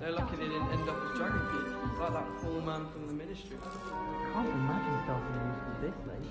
They're lucky they didn't end up as Dragon King, like that poor man from the Ministry. Can't imagine starting a new school this late.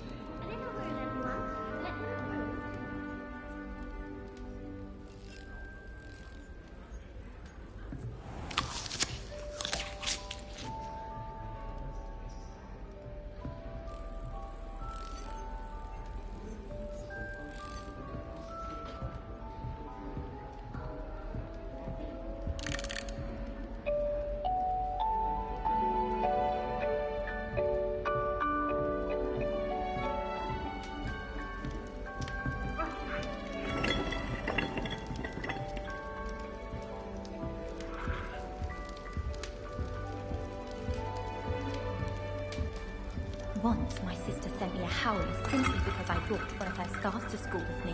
Once my sister sent me a howler simply because I brought one of her scarves to school with me.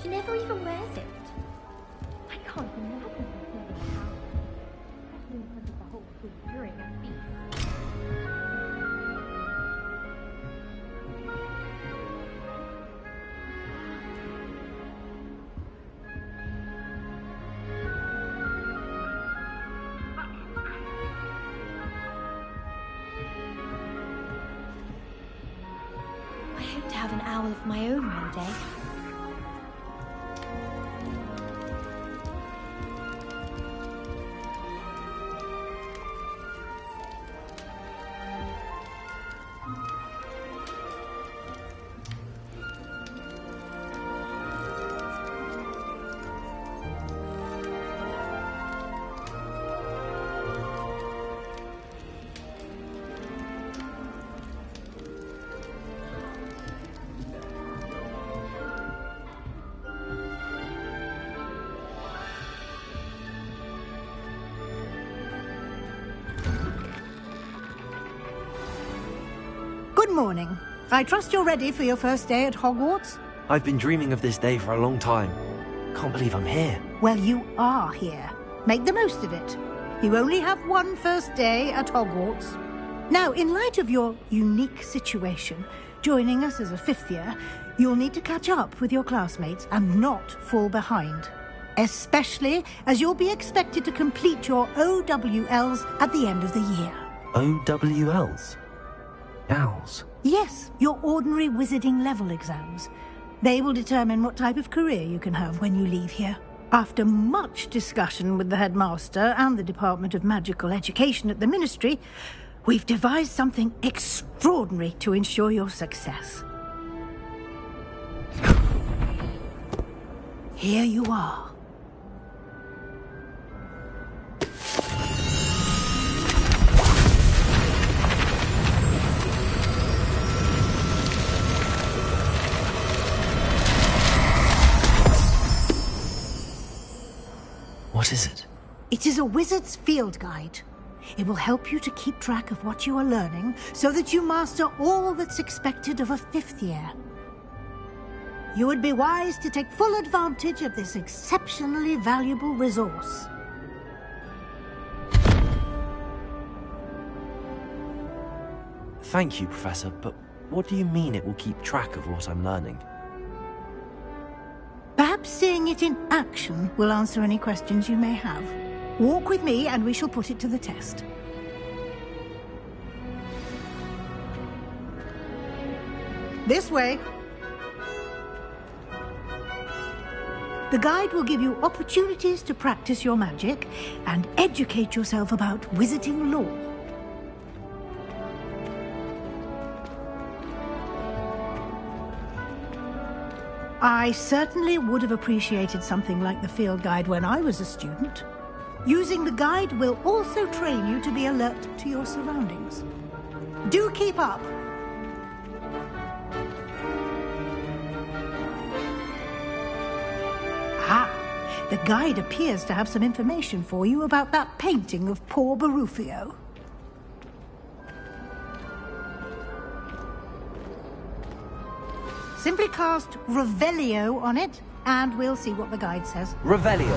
She never even wears it. I can't imagine her wearing a howler, especially in front of the whole school during a feast. I hope to have an owl of my own one day. Good morning. I trust you're ready for your first day at Hogwarts? I've been dreaming of this day for a long time. Can't believe I'm here. Well, you are here. Make the most of it. You only have one first day at Hogwarts. Now, in light of your unique situation, joining us as a fifth year, you'll need to catch up with your classmates and not fall behind. Especially as you'll be expected to complete your OWLs at the end of the year. OWLs? Owls? Yes, your ordinary wizarding level exams. They will determine what type of career you can have when you leave here. After much discussion with the headmaster and the Department of Magical Education at the Ministry, we've devised something extraordinary to ensure your success. Here you are. What is it? It is a wizard's field guide. It will help you to keep track of what you are learning so that you master all that's expected of a fifth year. You would be wise to take full advantage of this exceptionally valuable resource. Thank you, Professor, but what do you mean it will keep track of what I'm learning? Perhaps seeing it in action will answer any questions you may have. Walk with me and we shall put it to the test. This way. The guide will give you opportunities to practice your magic and educate yourself about wizarding lore. I certainly would have appreciated something like the field guide when I was a student. Using the guide will also train you to be alert to your surroundings. Do keep up! Ah, the guide appears to have some information for you about that painting of poor Barufio. Simply cast Revelio on it, and we'll see what the guide says. Revelio.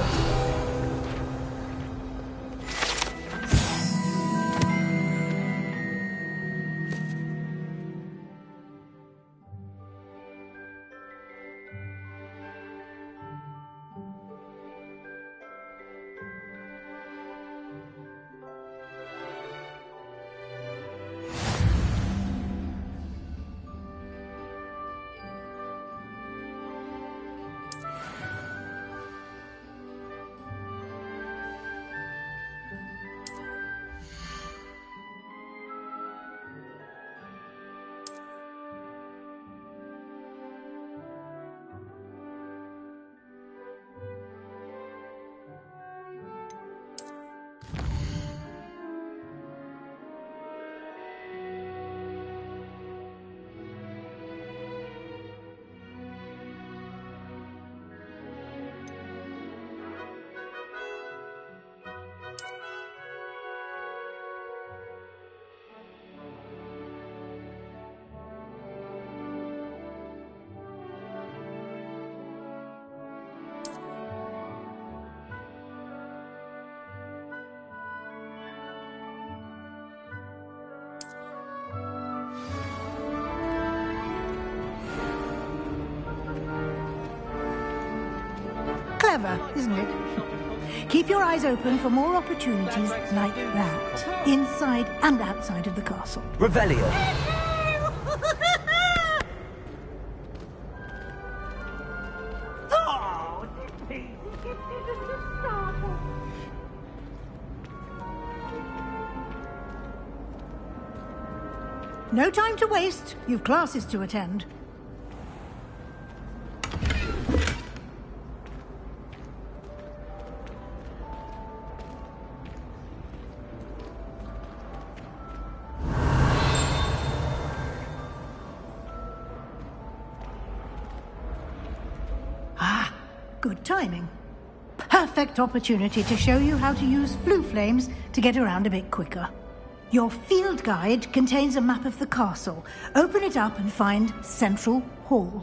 clever, isn't it? Keep your eyes open for more opportunities like that, inside and outside of the castle. Revelio. No time to waste. You've classes to attend. Ah, good timing. Perfect opportunity to show you how to use flue flames to get around a bit quicker. Your field guide contains a map of the castle. Open it up and find Central Hall.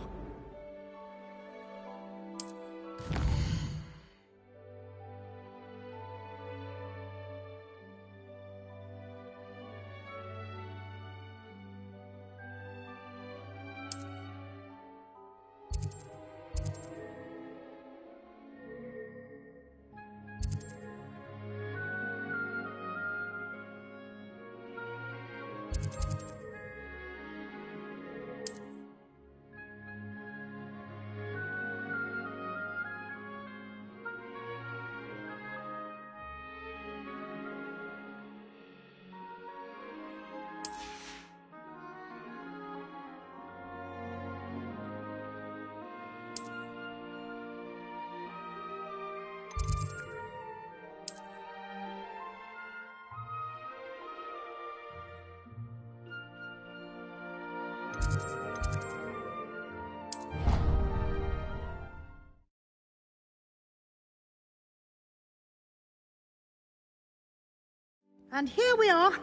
And here we are.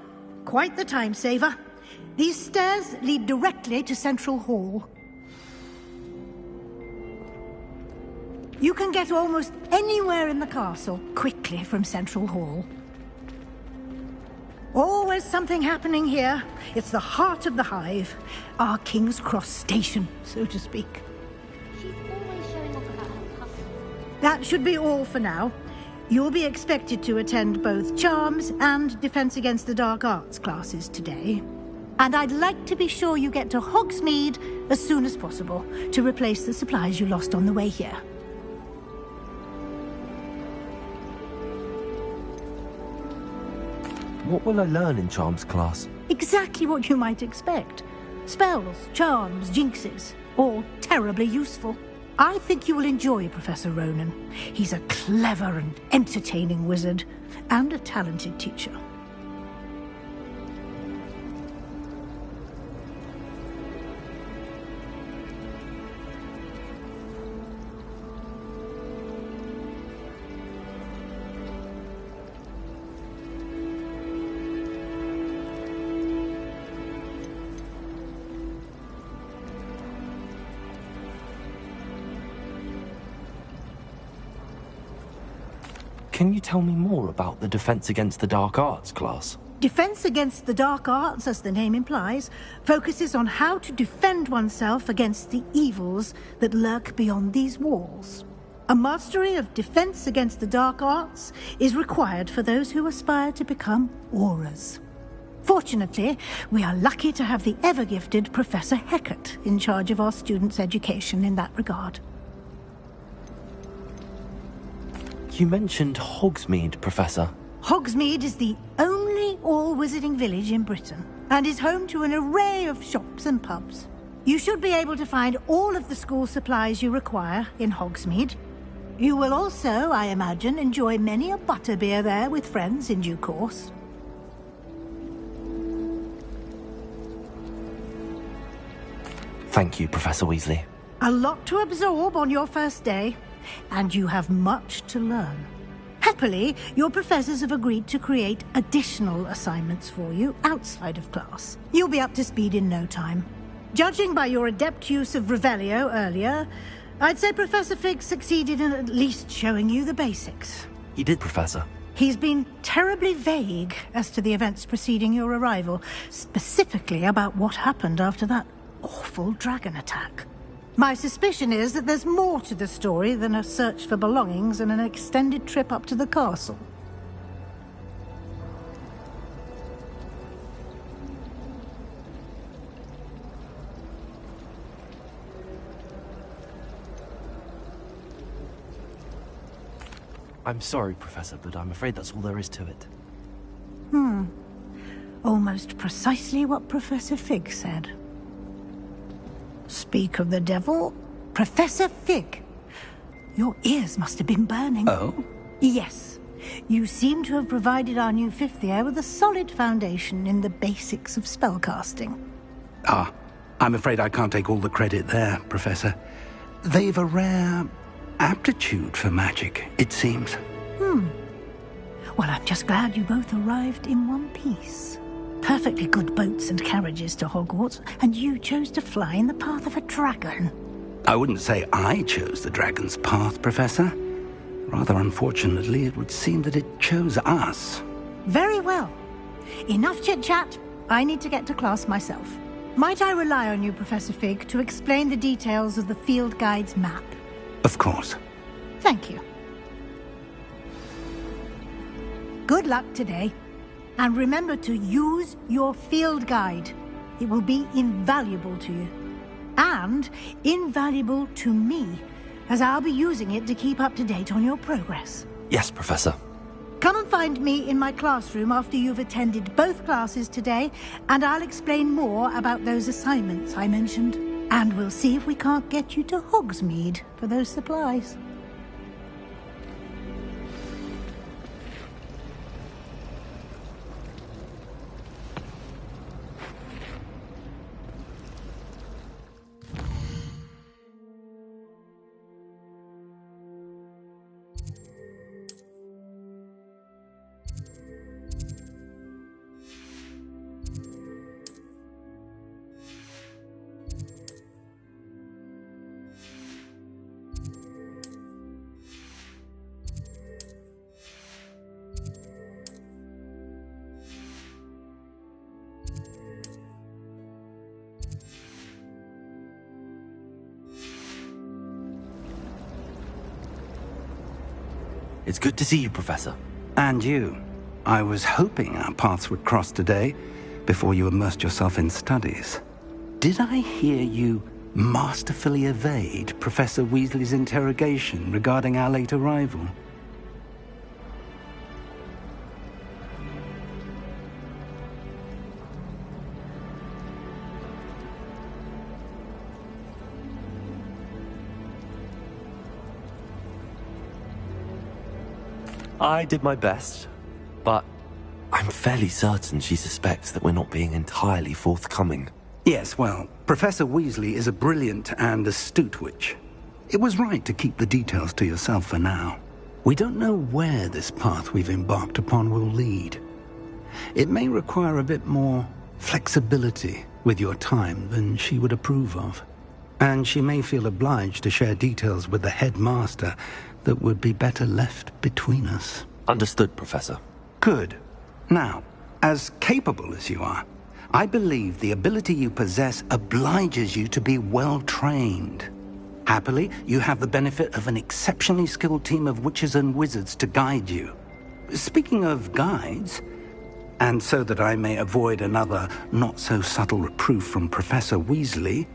Quite the time saver. These stairs lead directly to Central Hall. You can get almost anywhere in the castle quickly from Central Hall. Always something happening here. It's the heart of the hive. Our King's Cross station, so to speak. She's always showing off about her customers. That should be all for now. You'll be expected to attend both Charms and Defense Against the Dark Arts classes today. And I'd like to be sure you get to Hogsmeade as soon as possible to replace the supplies you lost on the way here. What will I learn in Charms class? Exactly what you might expect. Spells, charms, jinxes, all terribly useful. I think you will enjoy Professor Ronan. He's a clever and entertaining wizard, and a talented teacher. Can you tell me more about the Defense Against the Dark Arts class? Defense Against the Dark Arts, as the name implies, focuses on how to defend oneself against the evils that lurk beyond these walls. A mastery of Defense Against the Dark Arts is required for those who aspire to become Aurors. Fortunately, we are lucky to have the ever-gifted Professor Hecat in charge of our students' education in that regard. You mentioned Hogsmeade, Professor. Hogsmeade is the only all-wizarding village in Britain, and is home to an array of shops and pubs. You should be able to find all of the school supplies you require in Hogsmeade. You will also, I imagine, enjoy many a butterbeer there with friends in due course. Thank you, Professor Weasley. A lot to absorb on your first day, and you have much to learn. Happily, your professors have agreed to create additional assignments for you outside of class. You'll be up to speed in no time. Judging by your adept use of Revelio earlier, I'd say Professor Fig succeeded in at least showing you the basics. He did, Professor. He's been terribly vague as to the events preceding your arrival, specifically about what happened after that awful dragon attack. My suspicion is that there's more to the story than a search for belongings and an extended trip up to the castle. I'm sorry, Professor, but I'm afraid that's all there is to it. Almost precisely what Professor Fig said. Speak of the devil, Professor Fig. Your ears must have been burning. Oh? Yes. You seem to have provided our new fifth year with a solid foundation in the basics of spellcasting. Ah, I'm afraid I can't take all the credit there, Professor. They've a rare aptitude for magic, it seems. Well, I'm just glad you both arrived in one piece. Perfectly good boats and carriages to Hogwarts, and you chose to fly in the path of a dragon. I wouldn't say I chose the dragon's path, Professor. Rather unfortunately, it would seem that it chose us. Very well. Enough chit-chat. I need to get to class myself. Might I rely on you, Professor Fig, to explain the details of the field guide's map? Of course. Thank you. Good luck today. And remember to use your field guide. It will be invaluable to you. And invaluable to me, as I'll be using it to keep up to date on your progress. Yes, Professor. Come and find me in my classroom after you've attended both classes today, and I'll explain more about those assignments I mentioned. And we'll see if we can't get you to Hogsmeade for those supplies. It's good to see you, Professor. And you. I was hoping our paths would cross today, before you immersed yourself in studies. Did I hear you masterfully evade Professor Weasley's interrogation regarding our late arrival? I did my best, but I'm fairly certain she suspects that we're not being entirely forthcoming. Yes, well, Professor Weasley is a brilliant and astute witch. It was right to keep the details to yourself for now. We don't know where this path we've embarked upon will lead. It may require a bit more flexibility with your time than she would approve of. And she may feel obliged to share details with the headmaster that would be better left between us. Understood, Professor. Good. Now, as capable as you are, I believe the ability you possess obliges you to be well-trained. Happily, you have the benefit of an exceptionally skilled team of witches and wizards to guide you. Speaking of guides, and so that I may avoid another not-so-subtle reproof from Professor Weasley,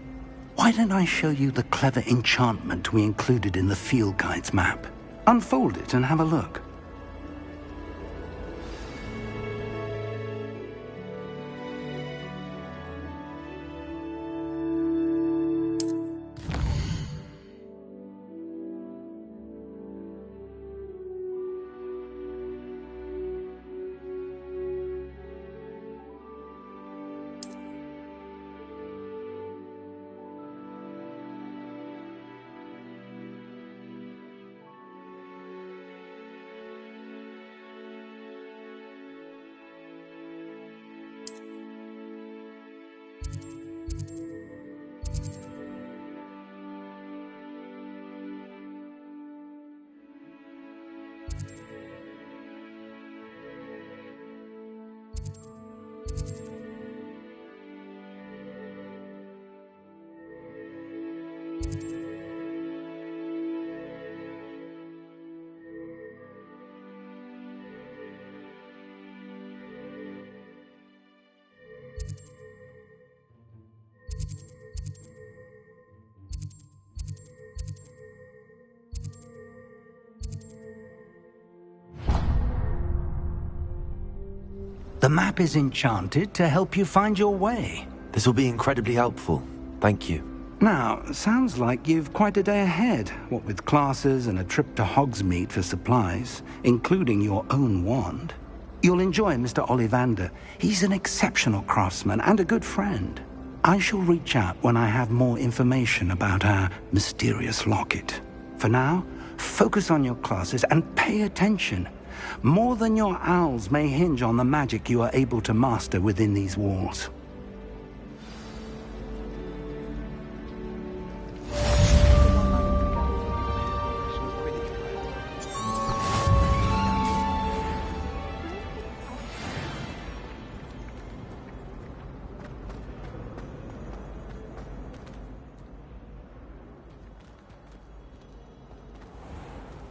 why don't I show you the clever enchantment we included in the field guide's map? Unfold it and have a look. The map is enchanted to help you find your way. This will be incredibly helpful. Thank you. Now, sounds like you've quite a day ahead, what with classes and a trip to Hogsmeade for supplies, including your own wand. You'll enjoy Mr. Ollivander. He's an exceptional craftsman and a good friend. I shall reach out when I have more information about our mysterious locket. For now, focus on your classes and pay attention. More than your owls may hinge on the magic you are able to master within these walls.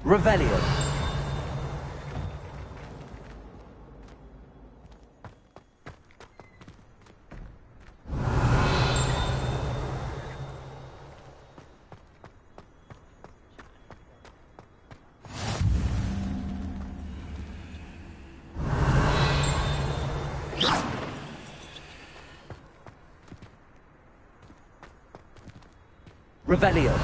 Revelio. Revelio.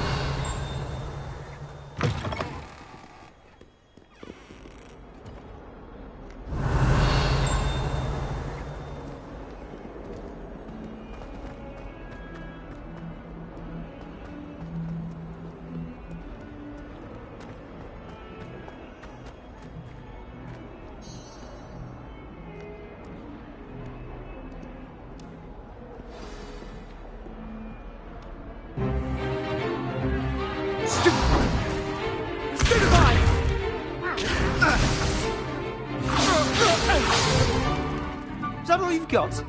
Is that all you've got?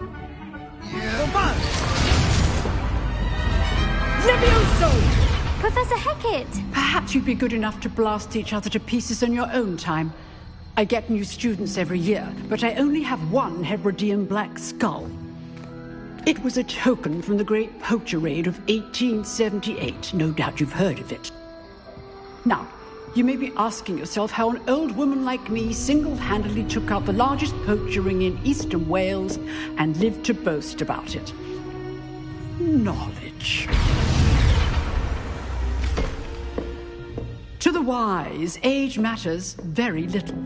Yeah. Levioso! Professor Hecat! Perhaps you'd be good enough to blast each other to pieces on your own time. I get new students every year, but I only have one Hebridean black skull. It was a token from the Great Poacher Raid of 1878. No doubt you've heard of it. Now, you may be asking yourself how an old woman like me single-handedly took out the largest poacher ring in eastern Wales and lived to boast about it. Knowledge. To the wise, age matters very little.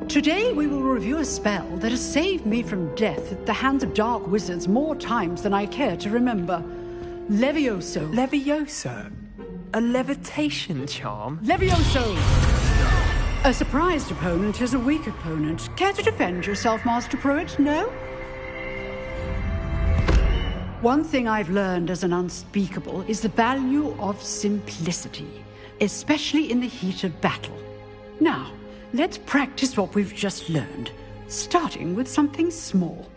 Today we will review a spell that has saved me from death at the hands of dark wizards more times than I care to remember. Levioso. Levioso? A levitation charm? Levioso! A surprised opponent is a weak opponent. Care to defend yourself, Master Pruitt? No? One thing I've learned as an unspeakable is the value of simplicity, especially in the heat of battle. Now, let's practice what we've just learned, starting with something small.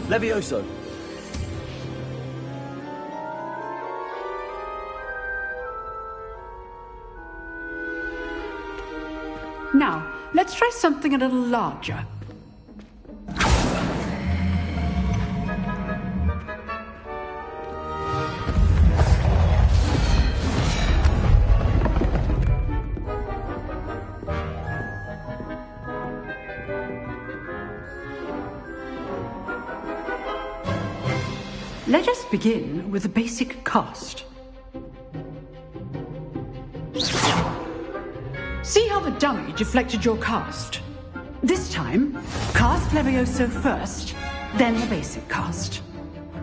Levioso. Now, let's try something a little larger. Let us begin with the basic cast. See how the dummy deflected your cast? This time, cast Levioso first, then the basic cast.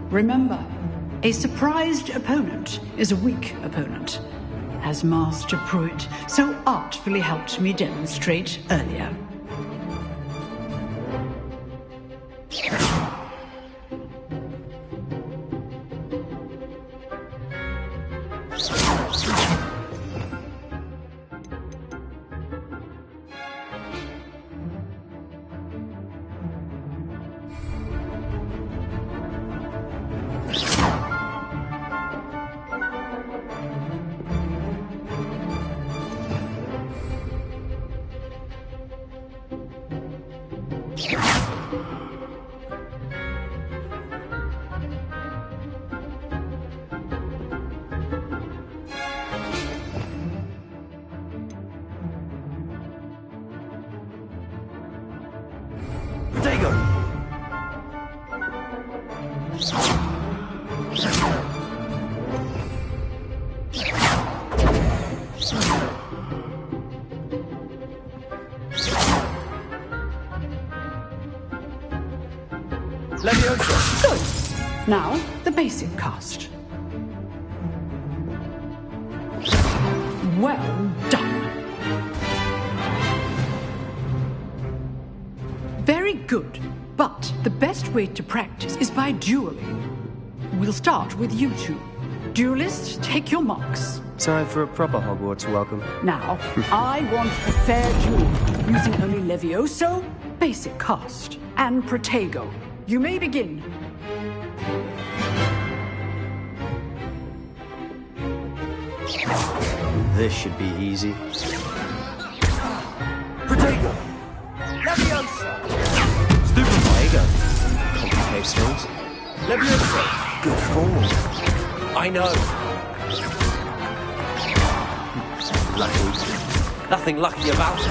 Remember, a surprised opponent is a weak opponent, as Master Pruitt so artfully helped me demonstrate earlier. Now, the basic cast. Well done. Very good. But the best way to practice is by dueling. We'll start with you two. Duelists, take your marks. Time for a proper Hogwarts welcome. Now, I want a fair duel, using only Levioso, basic cast, and Protego. You may begin. This should be easy. Protego! Leviosa! Stupid Protego! Complicates things. Leviosa! Good form. I know. Lucky. Nothing lucky about it.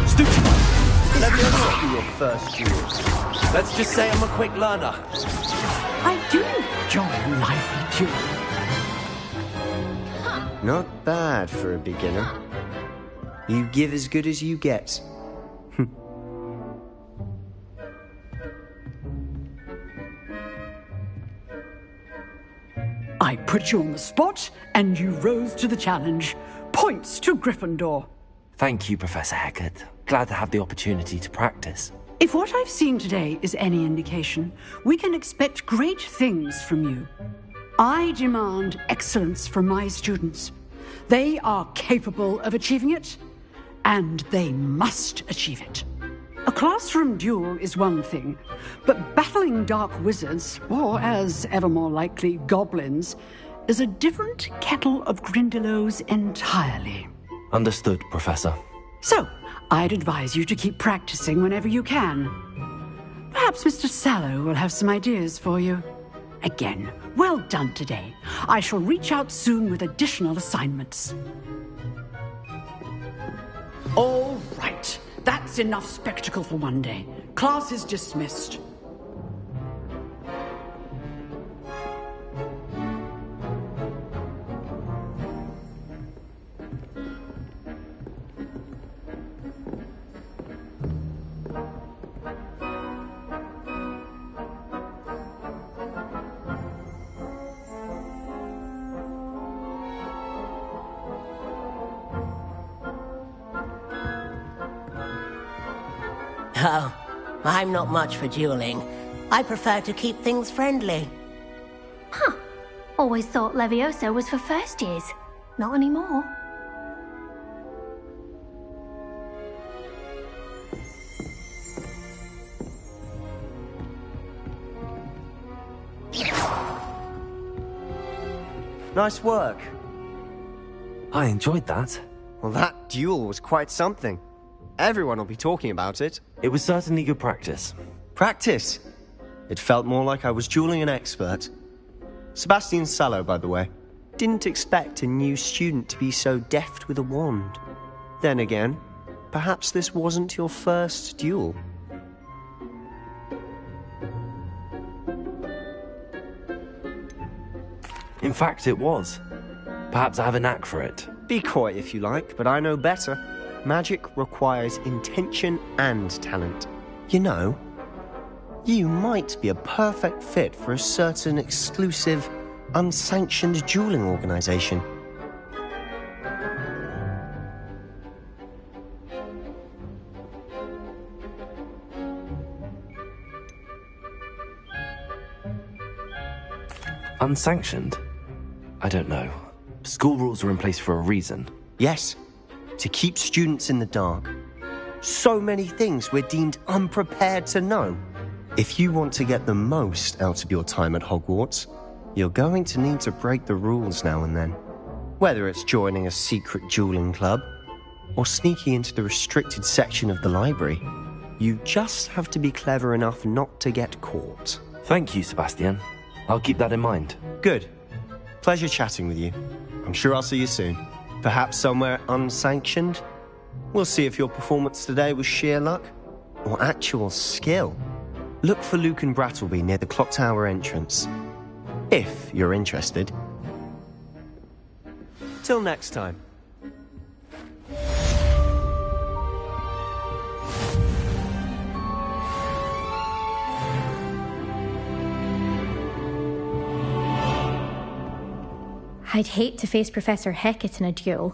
Stupid! Leviosa! Be your first duel. Let's just say I'm a quick learner. I do enjoy a lively duel. Not bad for a beginner. You give as good as you get. I put you on the spot, and you rose to the challenge. Points to Gryffindor. Thank you, Professor Hecat. Glad to have the opportunity to practice. If what I've seen today is any indication, we can expect great things from you. I demand excellence from my students. They are capable of achieving it, and they must achieve it. A classroom duel is one thing, but battling dark wizards, or as ever more likely, goblins, is a different kettle of Grindylows entirely. Understood, Professor. So, I'd advise you to keep practicing whenever you can. Perhaps Mr. Sallow will have some ideas for you. Again, well done today. I shall reach out soon with additional assignments. All right. That's enough spectacle for one day. Class is dismissed. Oh, I'm not much for dueling. I prefer to keep things friendly. Huh. Always thought Levioso was for first years. Not anymore. Nice work. I enjoyed that. Well, that duel was quite something. Everyone will be talking about it. It was certainly good practice. Practice? It felt more like I was dueling an expert. Sebastian Sallow, by the way. Didn't expect a new student to be so deft with a wand. Then again, perhaps this wasn't your first duel. In fact, it was. Perhaps I have a knack for it. Be coy if you like, but I know better. Magic requires intention and talent. You know, you might be a perfect fit for a certain exclusive, unsanctioned dueling organization. Unsanctioned? I don't know. School rules are in place for a reason. Yes, to keep students in the dark. So many things we're deemed unprepared to know. If you want to get the most out of your time at Hogwarts, you're going to need to break the rules now and then. Whether it's joining a secret dueling club, or sneaking into the restricted section of the library, you just have to be clever enough not to get caught. Thank you, Sebastian. I'll keep that in mind. Good. Pleasure chatting with you. I'm sure I'll see you soon. Perhaps somewhere unsanctioned? We'll see if your performance today was sheer luck or actual skill. Look for Luke and Brattleby near the clock tower entrance, if you're interested. Till next time. I'd hate to face Professor Hecat in a duel.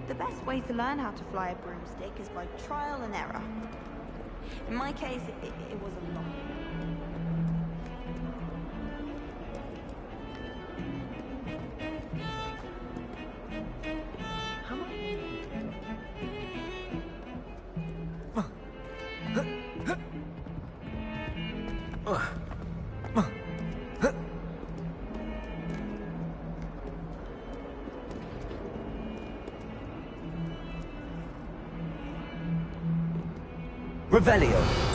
The best way to learn how to fly a broomstick is by trial and error. In my case, it was a lot. Revelio.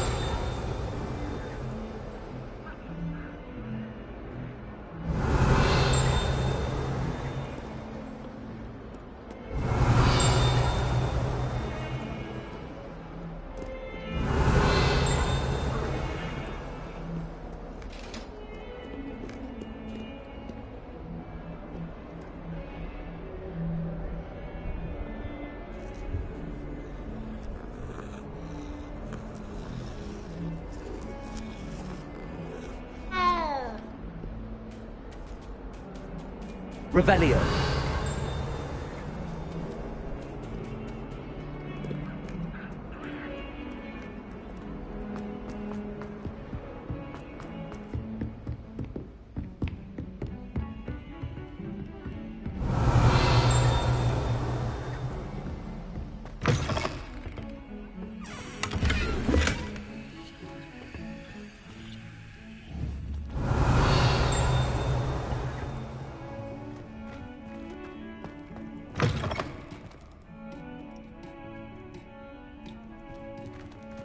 Revelio.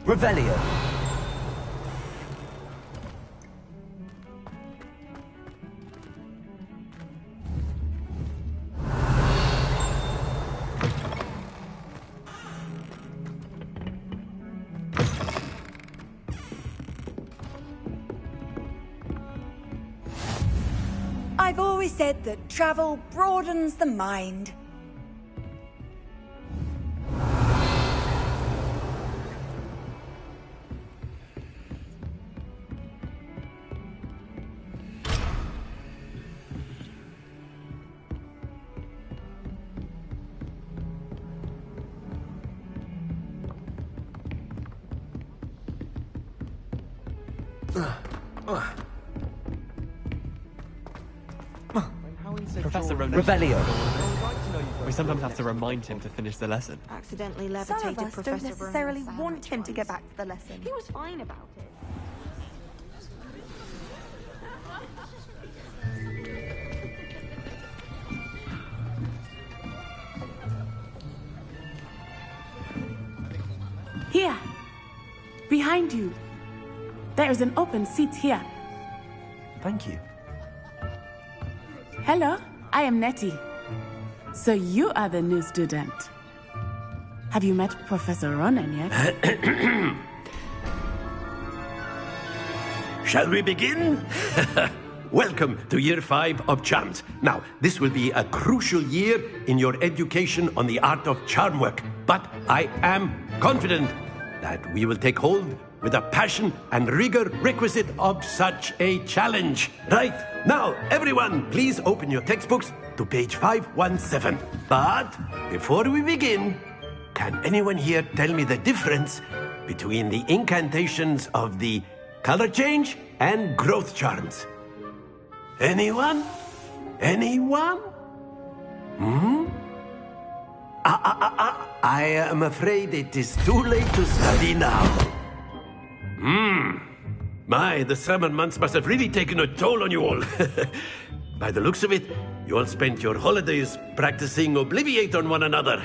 Revelio. I've always said that travel broadens the mind. Professor Revelio. We sometimes have to remind him to finish the lesson. Accidentally Some levitated of us Professor don't necessarily Brown's want him to sandwich get once. back to the lesson. He was fine about it. Here. Behind you. There is an open seat here. Thank you. Hello, I am Nettie. So you are the new student. Have you met Professor Ronan yet? Shall we begin? Welcome to Year 5 of Charms. Now, this will be a crucial year in your education on the art of charm work, but I am confident that we will take hold with the passion and rigor requisite of such a challenge. Right, now, everyone, please open your textbooks to page 517. But before we begin, can anyone here tell me the difference between the incantations of the color change and growth charms? Anyone? Anyone? I am afraid it is too late to study now. My, the summer months must have really taken a toll on you all. By the looks of it, you all spent your holidays practicing Obliviate on one another.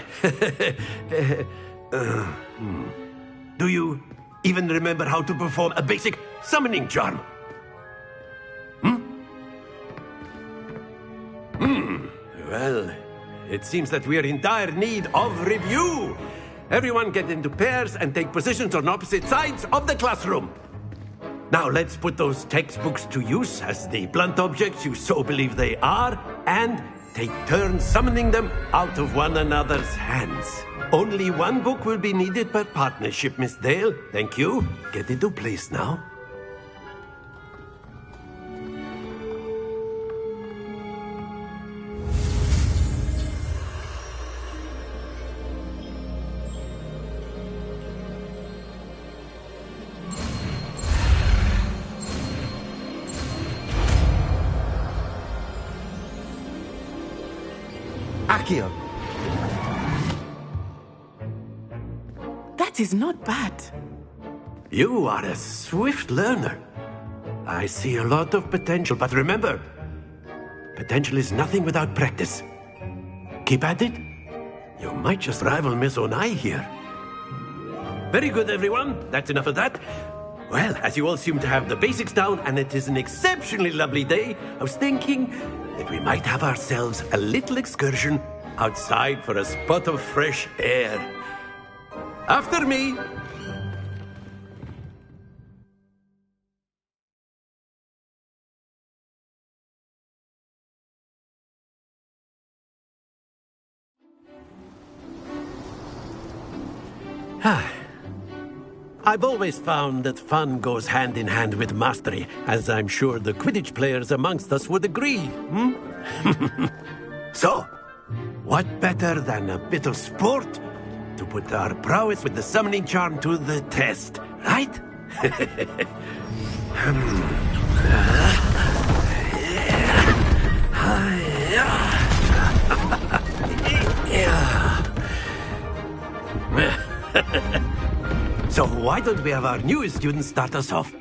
Do you even remember how to perform a basic summoning charm? Well, it seems that we are in dire need of review. Everyone get into pairs and take positions on opposite sides of the classroom. Now let's put those textbooks to use as the blunt objects you so believe they are, and take turns summoning them out of one another's hands. Only one book will be needed per partnership, Miss Dale. Thank you. Get into place now. Accio. That is not bad. You are a swift learner. I see a lot of potential, but remember, potential is nothing without practice. Keep at it. You might just rival Miss Onai here. Very good, everyone. That's enough of that. Well, as you all seem to have the basics down, and it is an exceptionally lovely day, I was thinking that we might have ourselves a little excursion outside for a spot of fresh air. After me. I've always found that fun goes hand in hand with mastery, as I'm sure the Quidditch players amongst us would agree. So, what better than a bit of sport to put our prowess with the summoning charm to the test, right? So why don't we have our newest student start us off?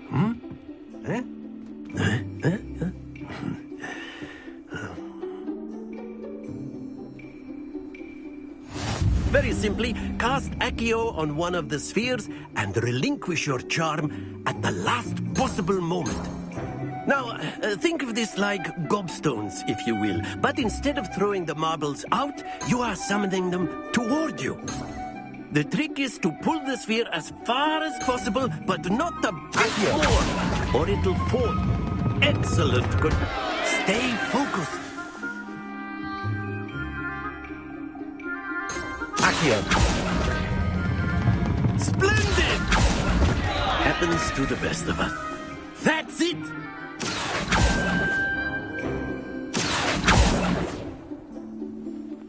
Very simply, cast Accio on one of the spheres and relinquish your charm at the last possible moment. Now, think of this like gobstones, if you will. But instead of throwing the marbles out, you are summoning them toward you. The trick is to pull the sphere as far as possible, but not a bit more, or it'll fall. Excellent. Good. Stay focused. Accio. Splendid! Happens to the best of us. That's it!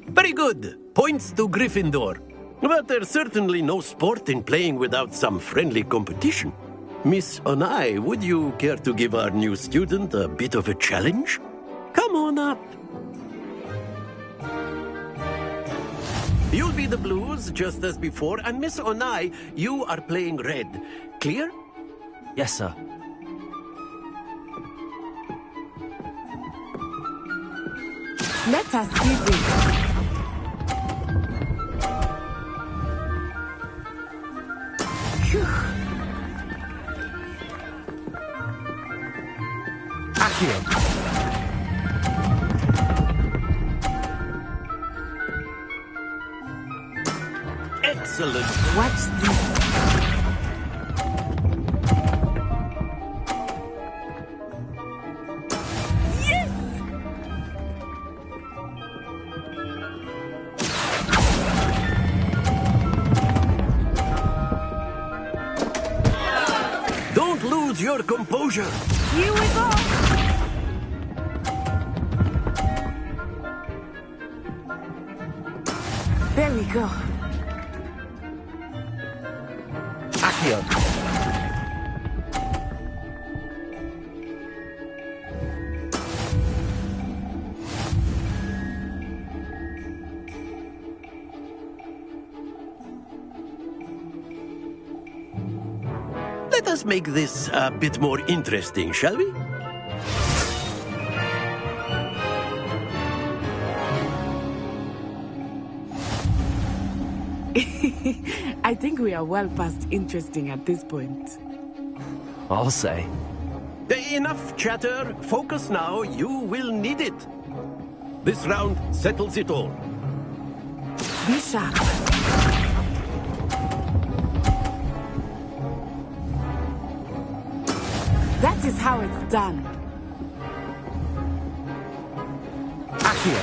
Very good. Points to Gryffindor. But there's certainly no sport in playing without some friendly competition. Miss Onai, would you care to give our new student a bit of a challenge? Come on up. You'll be the blues, just as before, and Miss Onai, you are playing red. Clear? Yes, sir. Let us see this. Accio. Excellent. Watch this. Your composure. Here we go. There we go. Accio. Let us make this a bit more interesting, shall we? I think we are well past interesting at this point. I'll say. Enough chatter. Focus now. You will need it. This round settles it all. Be sharp. That is how it's done. Accio.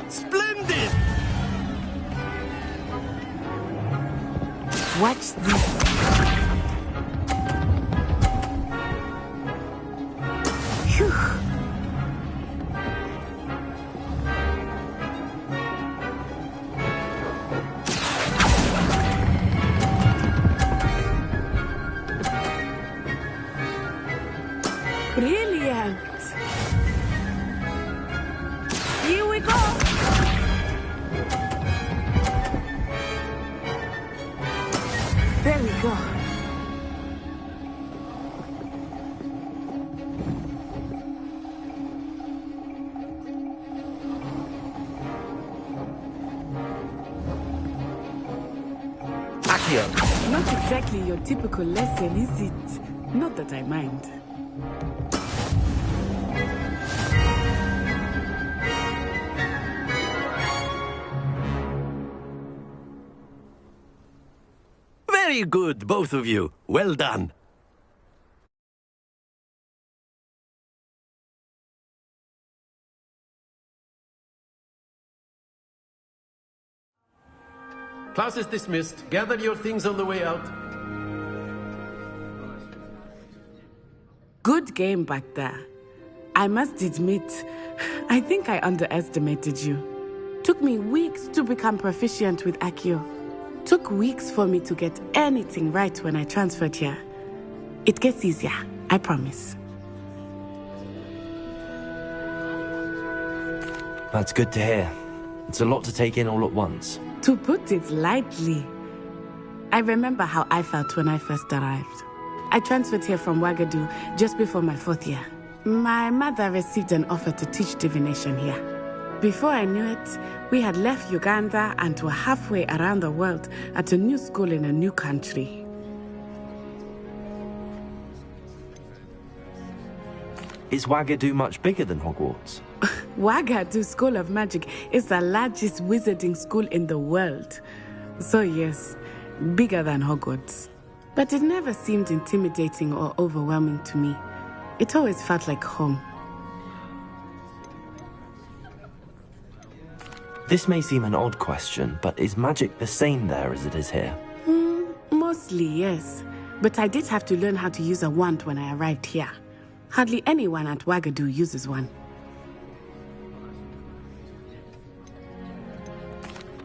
Splendid! Watch this. Phew. Brilliant. Here we go. There we go. Accio. Not exactly your typical lesson, is it? Not that I mind. Very good, both of you. Well done. Class is dismissed. Gather your things on the way out. Good game back there. I must admit, I think I underestimated you. Took me weeks to become proficient with Accio. Took weeks for me to get anything right when I transferred here. It gets easier, I promise. That's good to hear. It's a lot to take in all at once. To put it lightly, I remember how I felt when I first arrived. I transferred here from Ouagadougou just before my 4th year. My mother received an offer to teach divination here. Before I knew it, we had left Uganda and were halfway around the world at a new school in a new country. Is Ouagadougou much bigger than Hogwarts? Ouagadougou School of Magic is the largest wizarding school in the world. So yes, bigger than Hogwarts. But it never seemed intimidating or overwhelming to me. It always felt like home. This may seem an odd question, but is magic the same there as it is here? Mostly, yes. But I did have to learn how to use a wand when I arrived here. Hardly anyone at Ouagadougou uses one.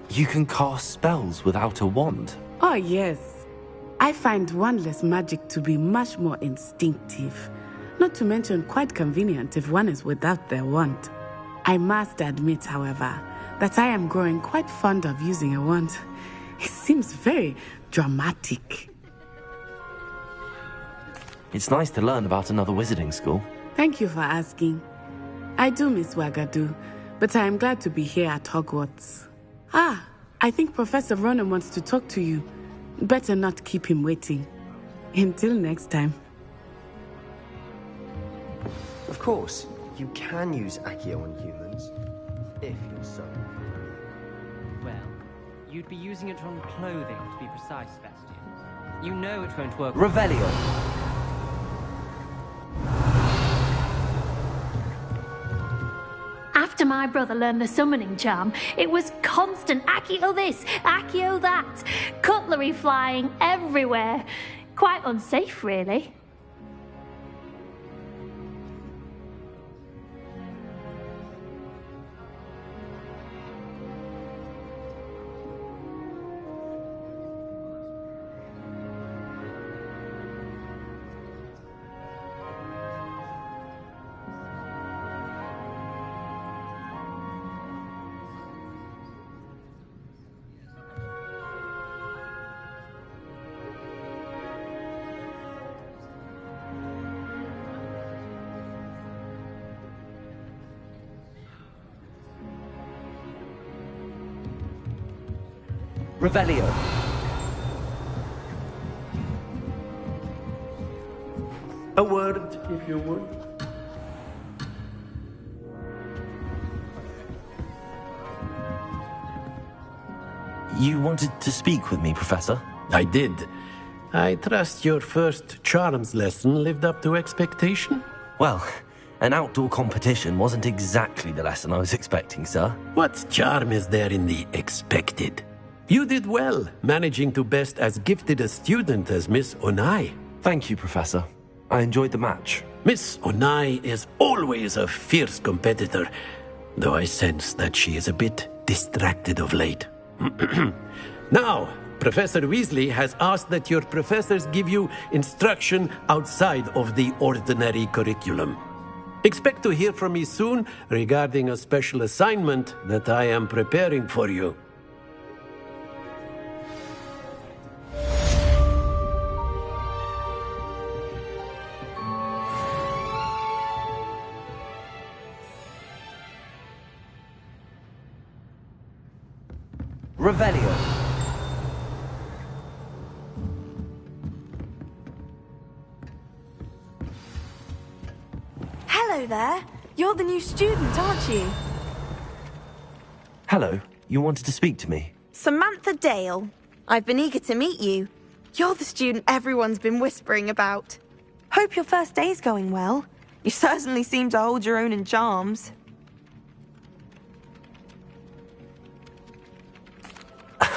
You can cast spells without a wand? Oh, yes. I find wandless magic to be much more instinctive. Not to mention quite convenient if one is without their wand. I must admit, however, that I am growing quite fond of using a wand. It seems very dramatic. It's nice to learn about another wizarding school. Thank you for asking. I do miss Ouagadougou, but I am glad to be here at Hogwarts. Ah, I think Professor Ronan wants to talk to you. Better not keep him waiting. Until next time. Of course, you can use Accio on humans, if you're so. Well, you'd be using it on clothing, to be precise, Sebastian. You know it won't work. Revelio. After my brother learned the summoning charm, it was constant Accio this, Accio that. Cutlery flying everywhere. Quite unsafe, really. Revelio. A word, if you would. You wanted to speak with me, Professor? I did. I trust your first charms lesson lived up to expectation? Well, an outdoor competition wasn't exactly the lesson I was expecting, sir. What charm is there in the expected? You did well, managing to best as gifted a student as Miss Onai. Thank you, Professor. I enjoyed the match. Miss Onai is always a fierce competitor, though I sense that she is a bit distracted of late. Now, Professor Weasley has asked that your professors give you instruction outside of the ordinary curriculum. Expect to hear from me soon regarding a special assignment that I am preparing for you. Revelio. Hello there. You're the new student, aren't you? Hello. You wanted to speak to me? Samantha Dale. I've been eager to meet you. You're the student everyone's been whispering about. Hope your first day's going well. You certainly seem to hold your own in charms.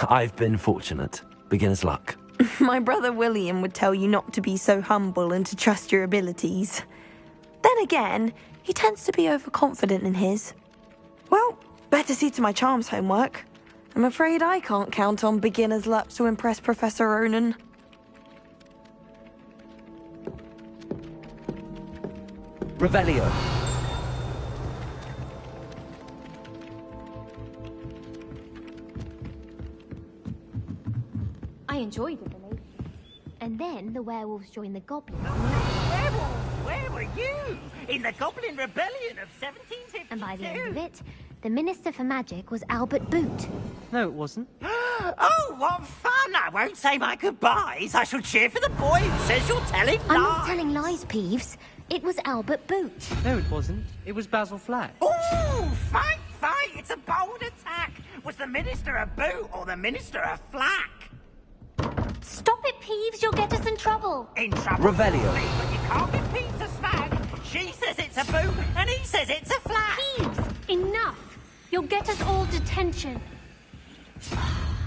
I've been fortunate. Beginner's luck. My brother William would tell you not to be so humble and to trust your abilities. Then again, he tends to be overconfident in his. Well, better see to my charms homework. I'm afraid I can't count on beginner's luck to impress Professor Ronan. Revelio. I enjoyed it, really. And then the werewolves joined the goblins. Where were you? In the Goblin Rebellion of 1752? And by the end of it, the Minister for Magic was Albert Boot. No, it wasn't. Oh, what fun! I won't say my goodbyes. I shall cheer for the boy who says you're telling lies. I'm not telling lies, Peeves. It was Albert Boot. No, it wasn't. It was Basil Flack. Ooh, fight! It's a bold attack. Was the Minister a boot or the Minister a flack? Stop it, Peeves. You'll get us in trouble. In trouble? Revelio. But you can't get Peeves a smack. She says it's a boot and he says it's a flack. Peeves, enough. You'll get us all detention.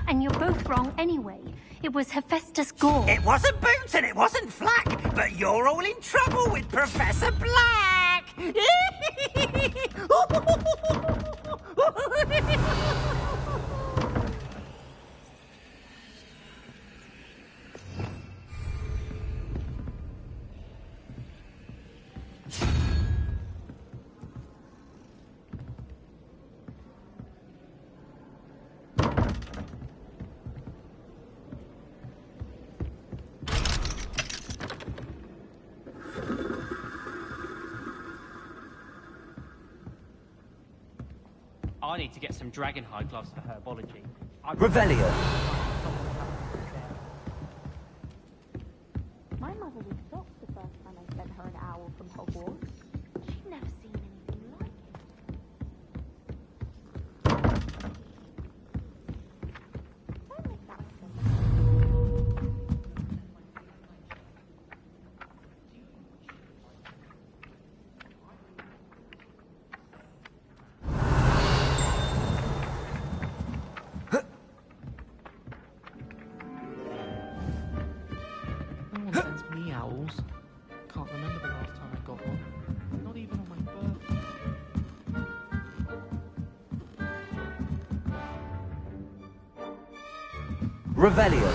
And you're both wrong anyway. It was Hephaestus Gore. It wasn't boot and it wasn't flack, but you're all in trouble with Professor Black. I need to get some Dragonhide gloves for herbology. Revelio. My mother was shocked the first time I sent her an owl from Hogwarts. She'd never seen anything like it. Don't make that sense. No one sends me owls. Can't remember the last time I got one. Not even on my birthday. Revelio.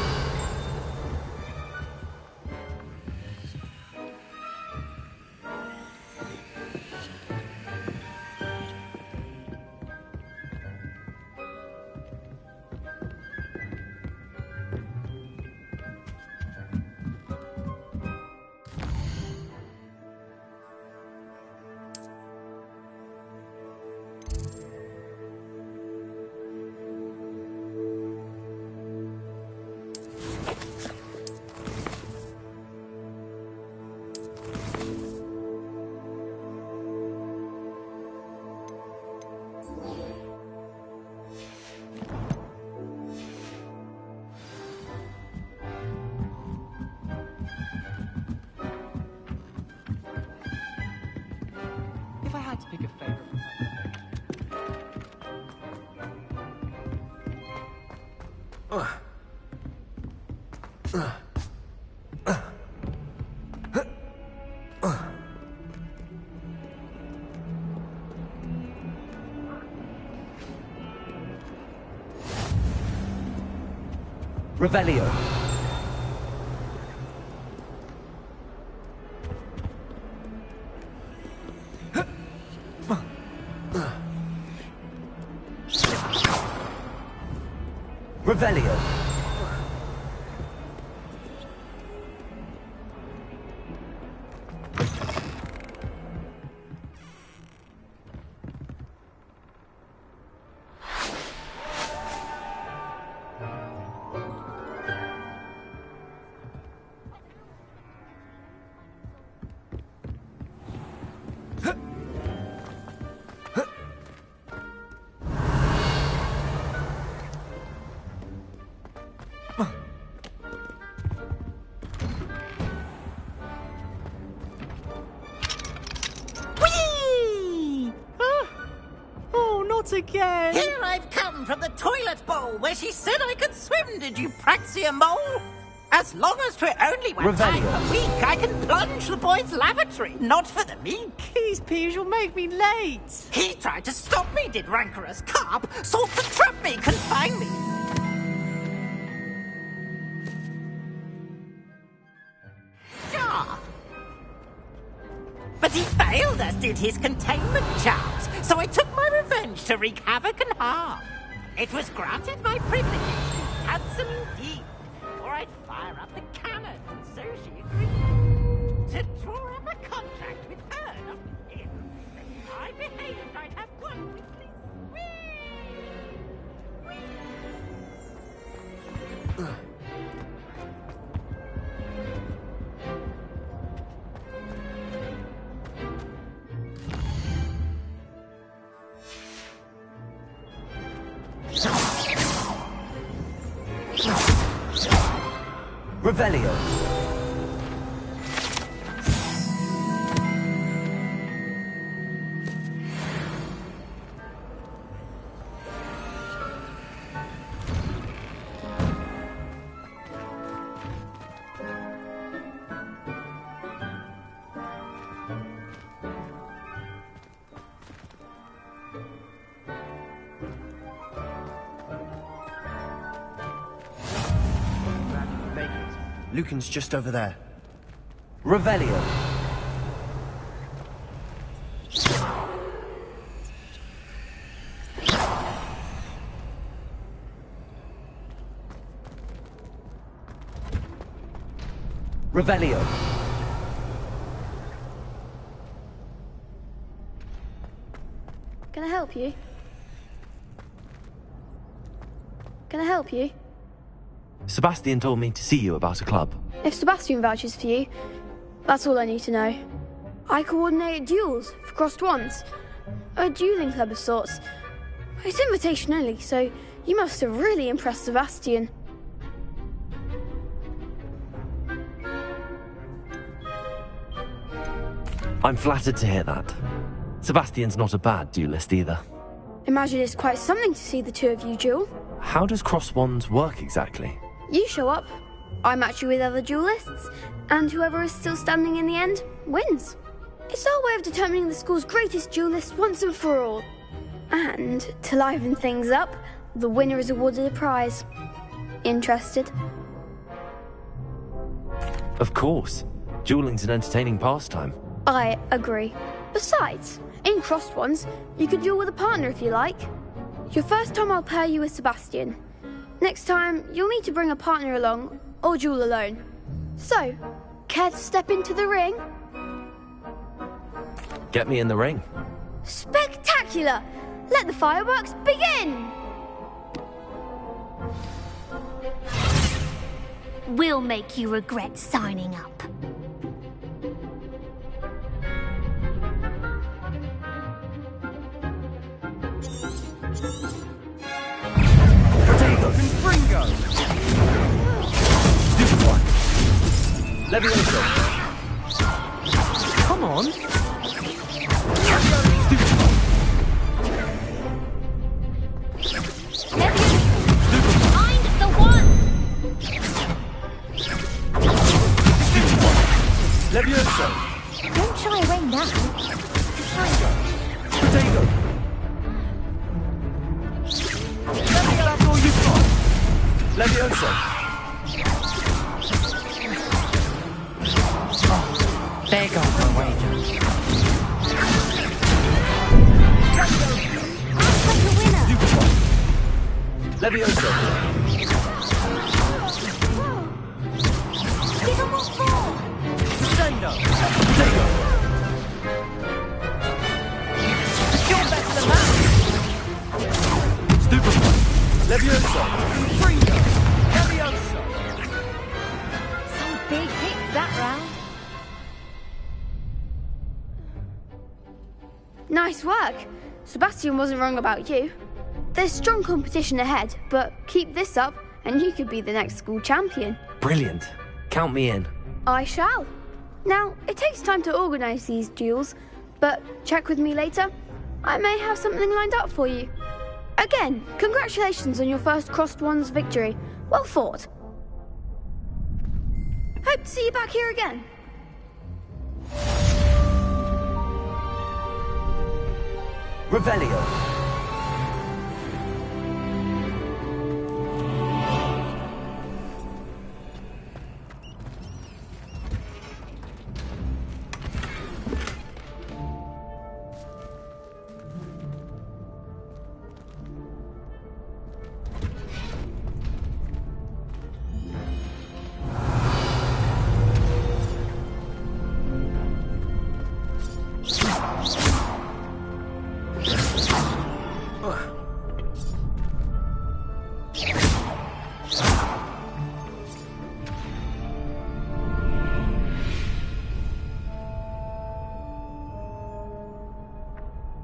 had to pick a favorite. Revelio. Revelio. Again. Here I've come from the toilet bowl where she said I could swim, did you praxia mole? As long as 'twere only one time a week, I can plunge the boy's lavatory, not for the meek. These peas will make me late. He tried to stop me, did rancorous carp, sought to trap me, confine me. Ah. But he failed us, did his containment charms, so I took my revenge to wreak havoc and harm. It was granted my privileges, handsome indeed, or I'd fire up the cannon, and so she agreed. To draw up a contract with her, not with him. If I behaved, I'd have one with me. Revelio. Lucan's just over there. Revelio. Revelio. Can I help you? Can I help you? Sebastian told me to see you about a club. If Sebastian vouches for you, that's all I need to know. I coordinate duels for crossed wands. A dueling club of sorts. It's invitation only, so you must have really impressed Sebastian. I'm flattered to hear that. Sebastian's not a bad duelist either. Imagine it's quite something to see the two of you duel. How does cross wands work exactly? You show up, I match you with other duelists, and whoever is still standing in the end wins. It's our way of determining the school's greatest duelist once and for all. And to liven things up, the winner is awarded a prize. Interested? Of course. Dueling's an entertaining pastime. I agree. Besides, in crossed ones, you could duel with a partner if you like. Your first time I'll pair you with Sebastian. Next time, you'll need to bring a partner along, or duel alone. So, care to step into the ring? Get me in the ring. Spectacular! Let the fireworks begin! We'll make you regret signing up. Potato and Fringo! Stupid one! Levioso! Come on! Stupid now. Potato! That's all you've got! Levioso! Oh, there goes my wager. Act like a winner! Levioso! Give him what for! Potato! Potato! You're better than that! Stupefy! Levioso! Freedom! Levioso! Some big hits that round. Nice work. Sebastian wasn't wrong about you. There's strong competition ahead, but keep this up and you could be the next school champion. Brilliant. Count me in. I shall. Now, it takes time to organise these duels, but check with me later. I may have something lined up for you. Again, congratulations on your first Crossed Ones victory. Well fought. Hope to see you back here again. Revelio.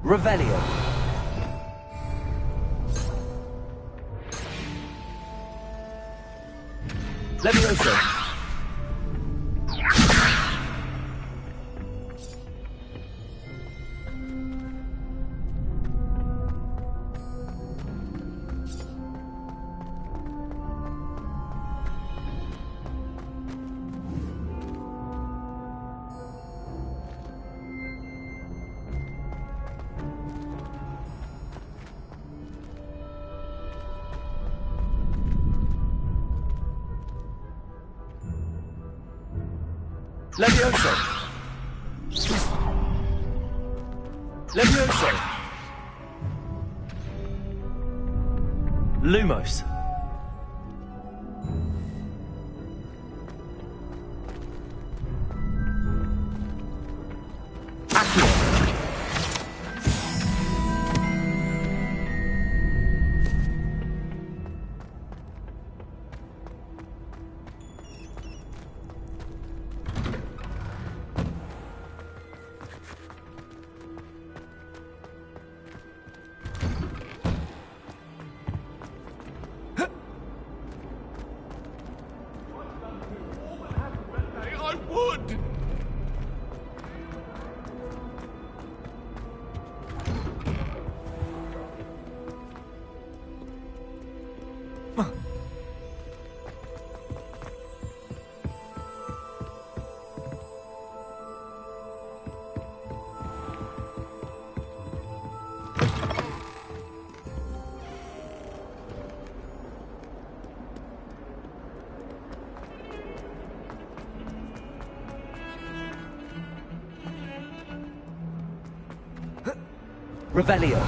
Revelio. Levioso! Levioso! Levioso! Lumos. I would! Revelio.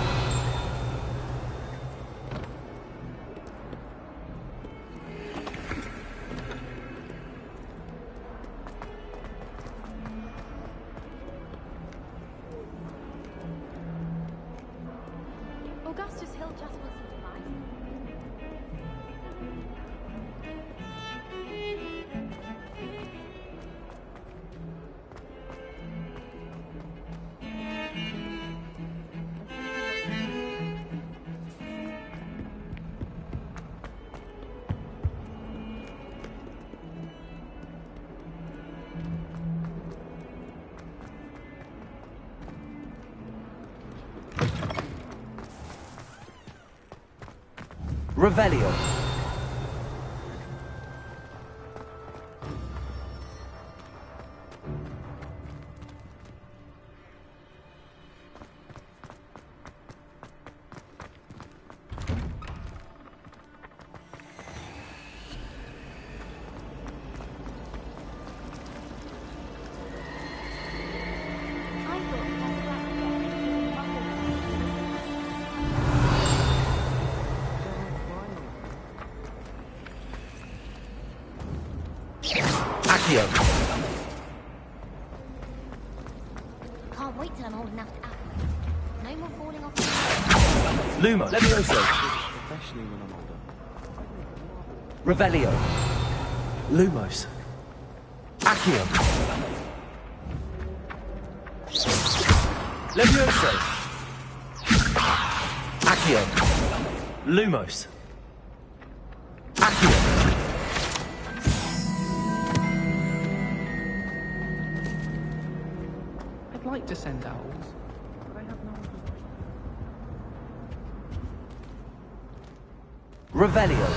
Augustus Hill just wants some advice. Revelio. Accio. Can't wait till I'm old enough to act. No more falling off. Lumo. Levioso. Especially when I'm older. Revelio. Lumos. Accio. Levioso. Accio. Lumos. Accio. I'd like to send owls, but I have no idea. Revelio.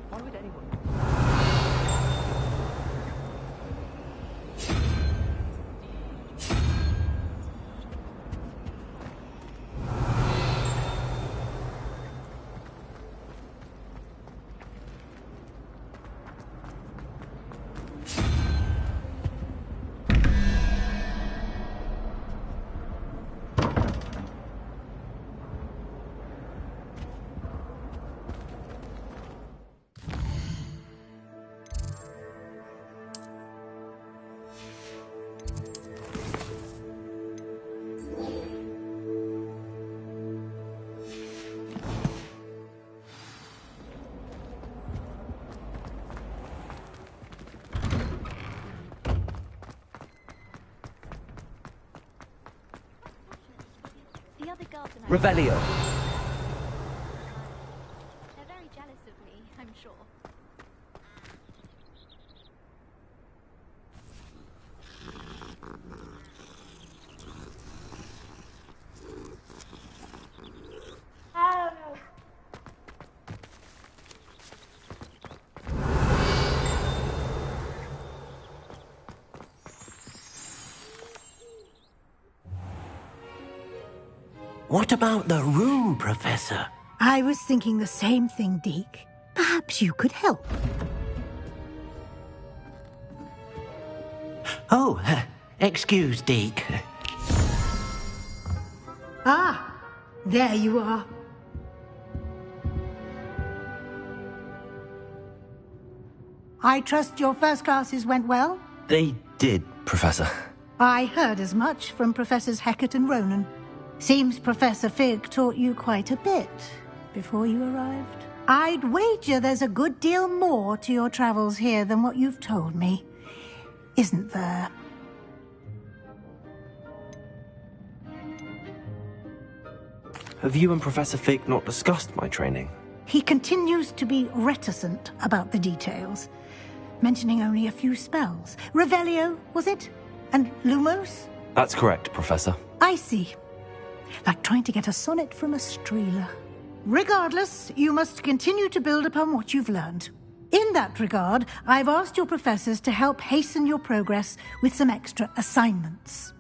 Why would anyone? The other girls and I... Revelio. They're very jealous of me, I'm sure. What about the room, Professor? I was thinking the same thing, Deke. Perhaps you could help. Oh, excuse, Deke. Ah, there you are. I trust your first classes went well? They did, Professor. I heard as much from Professors Hecat and Ronan. Seems Professor Fig taught you quite a bit before you arrived. I'd wager there's a good deal more to your travels here than what you've told me. Isn't there? Have you and Professor Fig not discussed my training? He continues to be reticent about the details, mentioning only a few spells. Revelio, was it? And Lumos? That's correct, Professor. I see. Like trying to get a sonnet from a streeler. Regardless, you must continue to build upon what you've learned. In that regard, I've asked your professors to help hasten your progress with some extra assignments.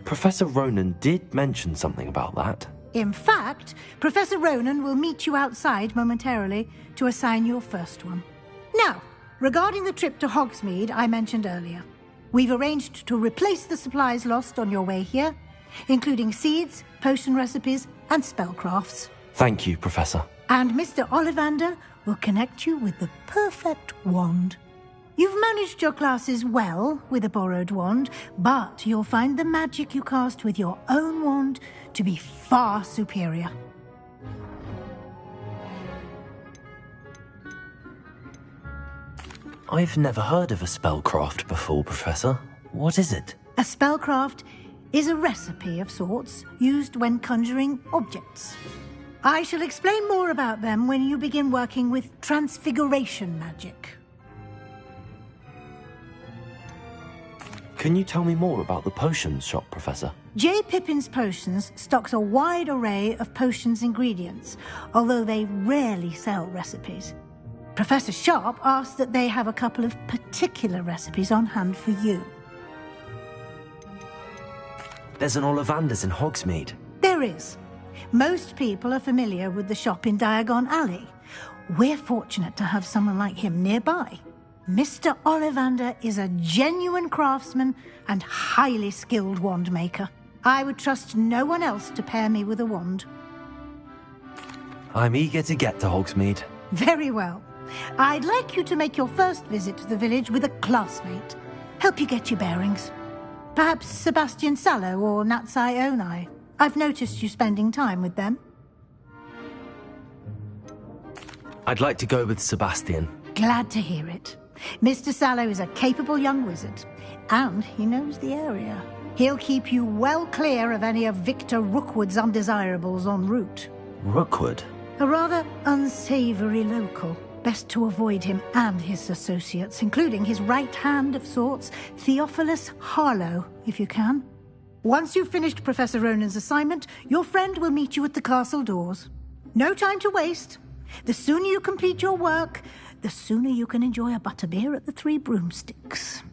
Professor Ronan did mention something about that. In fact, Professor Ronan will meet you outside momentarily to assign your first one. Now, regarding the trip to Hogsmeade I mentioned earlier, we've arranged to replace the supplies lost on your way here, including seeds, potion recipes, and spellcrafts. Thank you, Professor. And Mr. Ollivander will connect you with the perfect wand. You've managed your classes well with a borrowed wand, but you'll find the magic you cast with your own wand to be far superior. I've never heard of a spellcraft before, Professor. What is it? A spellcraft is a recipe of sorts used when conjuring objects. I shall explain more about them when you begin working with transfiguration magic. Can you tell me more about the potions shop, Professor? J. Pippin's Potions stocks a wide array of potions ingredients, although they rarely sell recipes. Professor Sharp asked that they have a couple of particular recipes on hand for you. There's an Ollivander's in Hogsmeade. There is. Most people are familiar with the shop in Diagon Alley. We're fortunate to have someone like him nearby. Mr. Ollivander is a genuine craftsman and highly skilled wand maker. I would trust no one else to pair me with a wand. I'm eager to get to Hogsmeade. Very well. I'd like you to make your first visit to the village with a classmate. Help you get your bearings. Perhaps Sebastian Sallow or Natsai Onai. I've noticed you spending time with them. I'd like to go with Sebastian. Glad to hear it. Mr. Sallow is a capable young wizard, and he knows the area. He'll keep you well clear of any of Victor Rookwood's undesirables en route. Rookwood? A rather unsavory local. Best to avoid him and his associates, including his right hand of sorts, Theophilus Harlow, if you can. Once you've finished Professor Ronan's assignment, your friend will meet you at the castle doors. No time to waste. The sooner you complete your work, the sooner you can enjoy a butterbeer at the Three Broomsticks.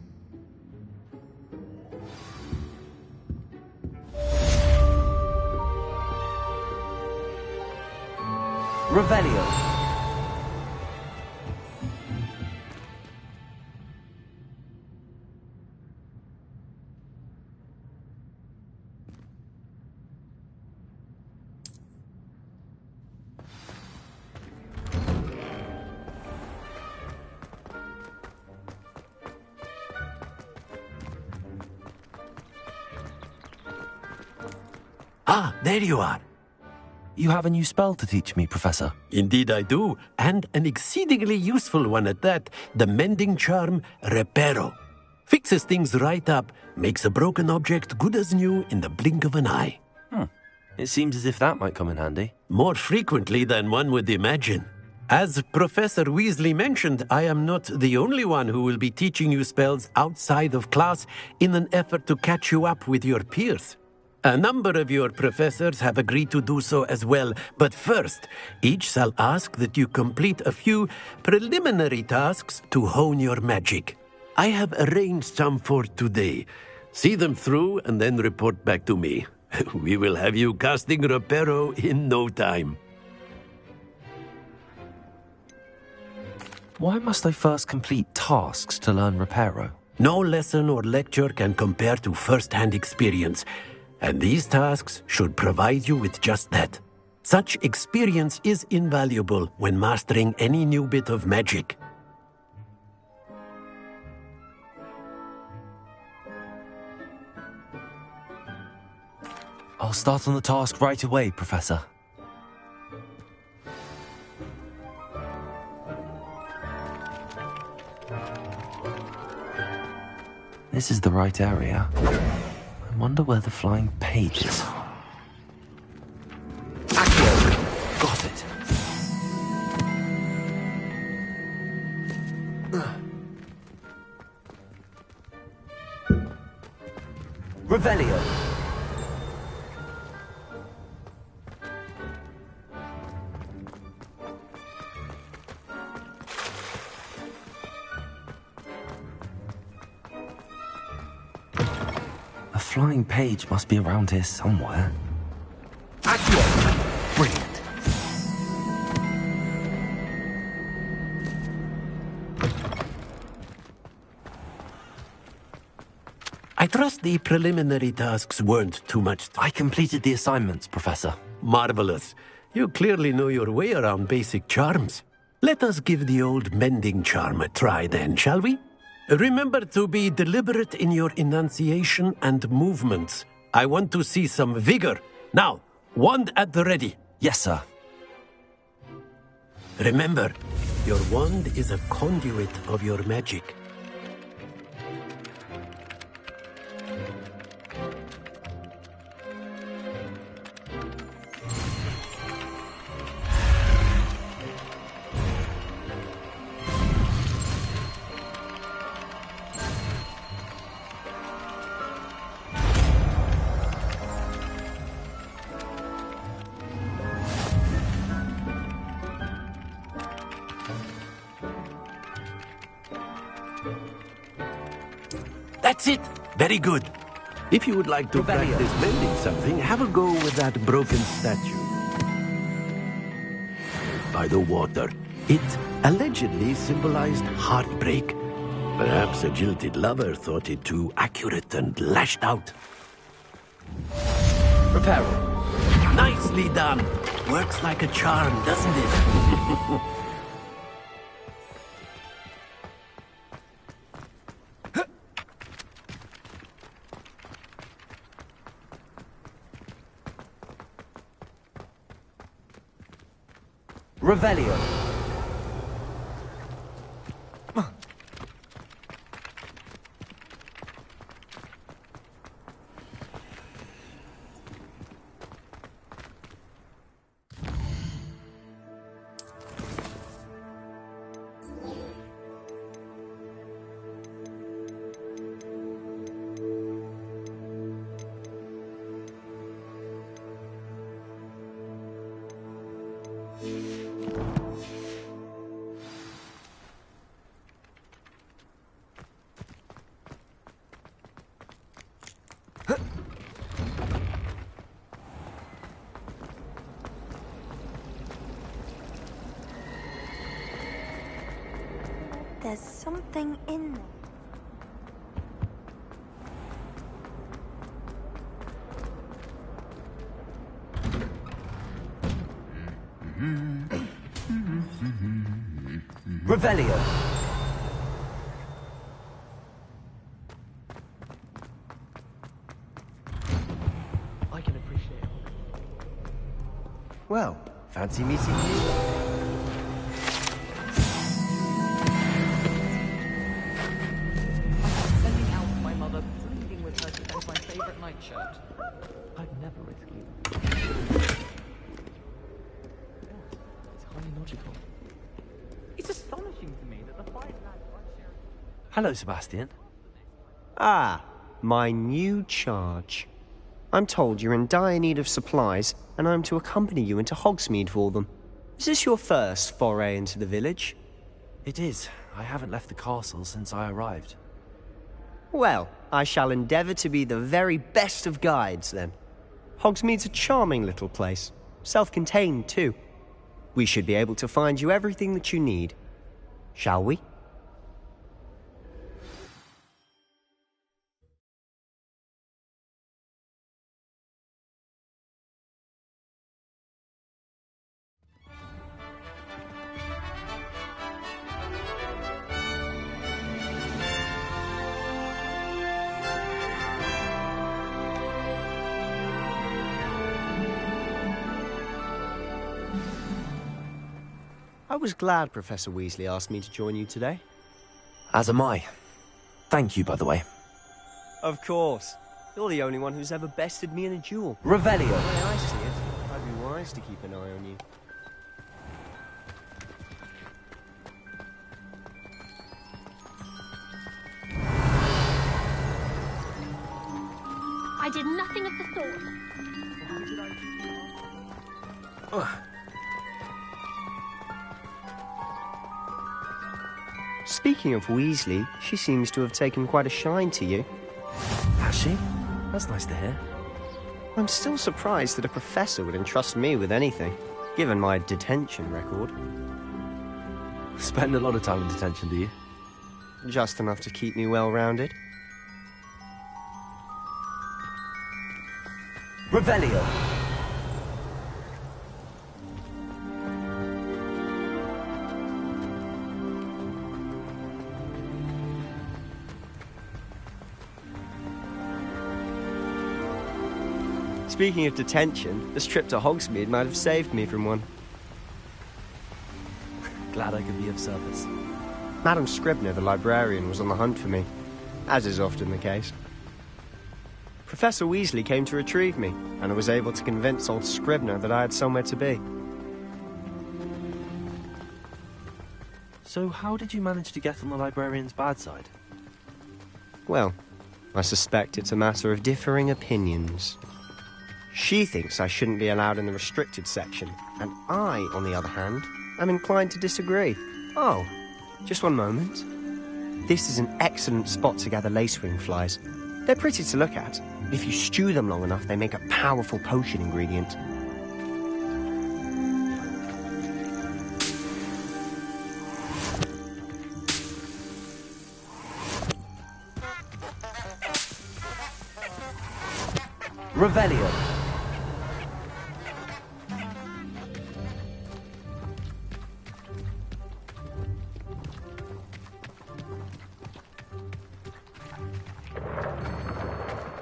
Revelio. Ah, there you are. You have a new spell to teach me, Professor. Indeed I do, and an exceedingly useful one at that. The mending charm, Reparo. Fixes things right up, makes a broken object good as new in the blink of an eye. It seems as if that might come in handy. More frequently than one would imagine. As Professor Weasley mentioned, I am not the only one who will be teaching you spells outside of class in an effort to catch you up with your peers. A number of your professors have agreed to do so as well, but first, each shall ask that you complete a few preliminary tasks to hone your magic. I have arranged some for today. See them through and then report back to me. We will have you casting Reparo in no time. Why must I first complete tasks to learn Reparo? No lesson or lecture can compare to first-hand experience. And these tasks should provide you with just that. Such experience is invaluable when mastering any new bit of magic. I'll start on the task right away, Professor. This is the right area. I wonder where the flying page is. Accio! Got it. Revelio. A flying page must be around here somewhere. Accio! Brilliant. I trust the preliminary tasks weren't too much. I completed the assignments, Professor. Marvelous. You clearly know your way around basic charms. Let us give the old mending charm a try then, shall we? Remember to be deliberate in your enunciation and movements. I want to see some vigor. Now, wand at the ready. Yes, sir. Remember, your wand is a conduit of your magic. That's it. Very good. If you would like to Revelio. practice mending something, have a go with that broken statue. By the water. It allegedly symbolized heartbreak. Perhaps a jilted lover thought it too accurate and lashed out. Reparo. Nicely done. Works like a charm, doesn't it? Revelio. There's something in there. Revelio. I can appreciate it. Well, fancy meeting you? Sending out my mother, pleading with her to send my favorite nightshirt. I'd never risk you. It's highly logical. It's astonishing to me that the five lads like sharing... Hello, Sebastian. Ah, my new charge. I'm told you're in dire need of supplies, and I'm to accompany you into Hogsmeade for them. Is this your first foray into the village? It is. I haven't left the castle since I arrived. Well, I shall endeavour to be the very best of guides, then. Hogsmeade's a charming little place. Self-contained, too. We should be able to find you everything that you need. Shall we? I was glad Professor Weasley asked me to join you today. As am I. Thank you, by the way. Of course. You're the only one who's ever bested me in a duel. Revelio. The way I see it, I'd be wise to keep an eye on you. I did nothing of the sort. Speaking of Weasley, she seems to have taken quite a shine to you. Has she? That's nice to hear. I'm still surprised that a professor would entrust me with anything, given my detention record. Spend a lot of time in detention, do you? Just enough to keep me well-rounded. Revelio. Speaking of detention, this trip to Hogsmeade might have saved me from one. Glad I could be of service. Madam Scribner, the librarian, was on the hunt for me, as is often the case. Professor Weasley came to retrieve me, and I was able to convince old Scribner that I had somewhere to be. So how did you manage to get on the librarian's bad side? Well, I suspect it's a matter of differing opinions. She thinks I shouldn't be allowed in the restricted section, and I, on the other hand, am inclined to disagree. Oh, just one moment. This is an excellent spot to gather lacewing flies. They're pretty to look at. If you stew them long enough, they make a powerful potion ingredient. Revelio.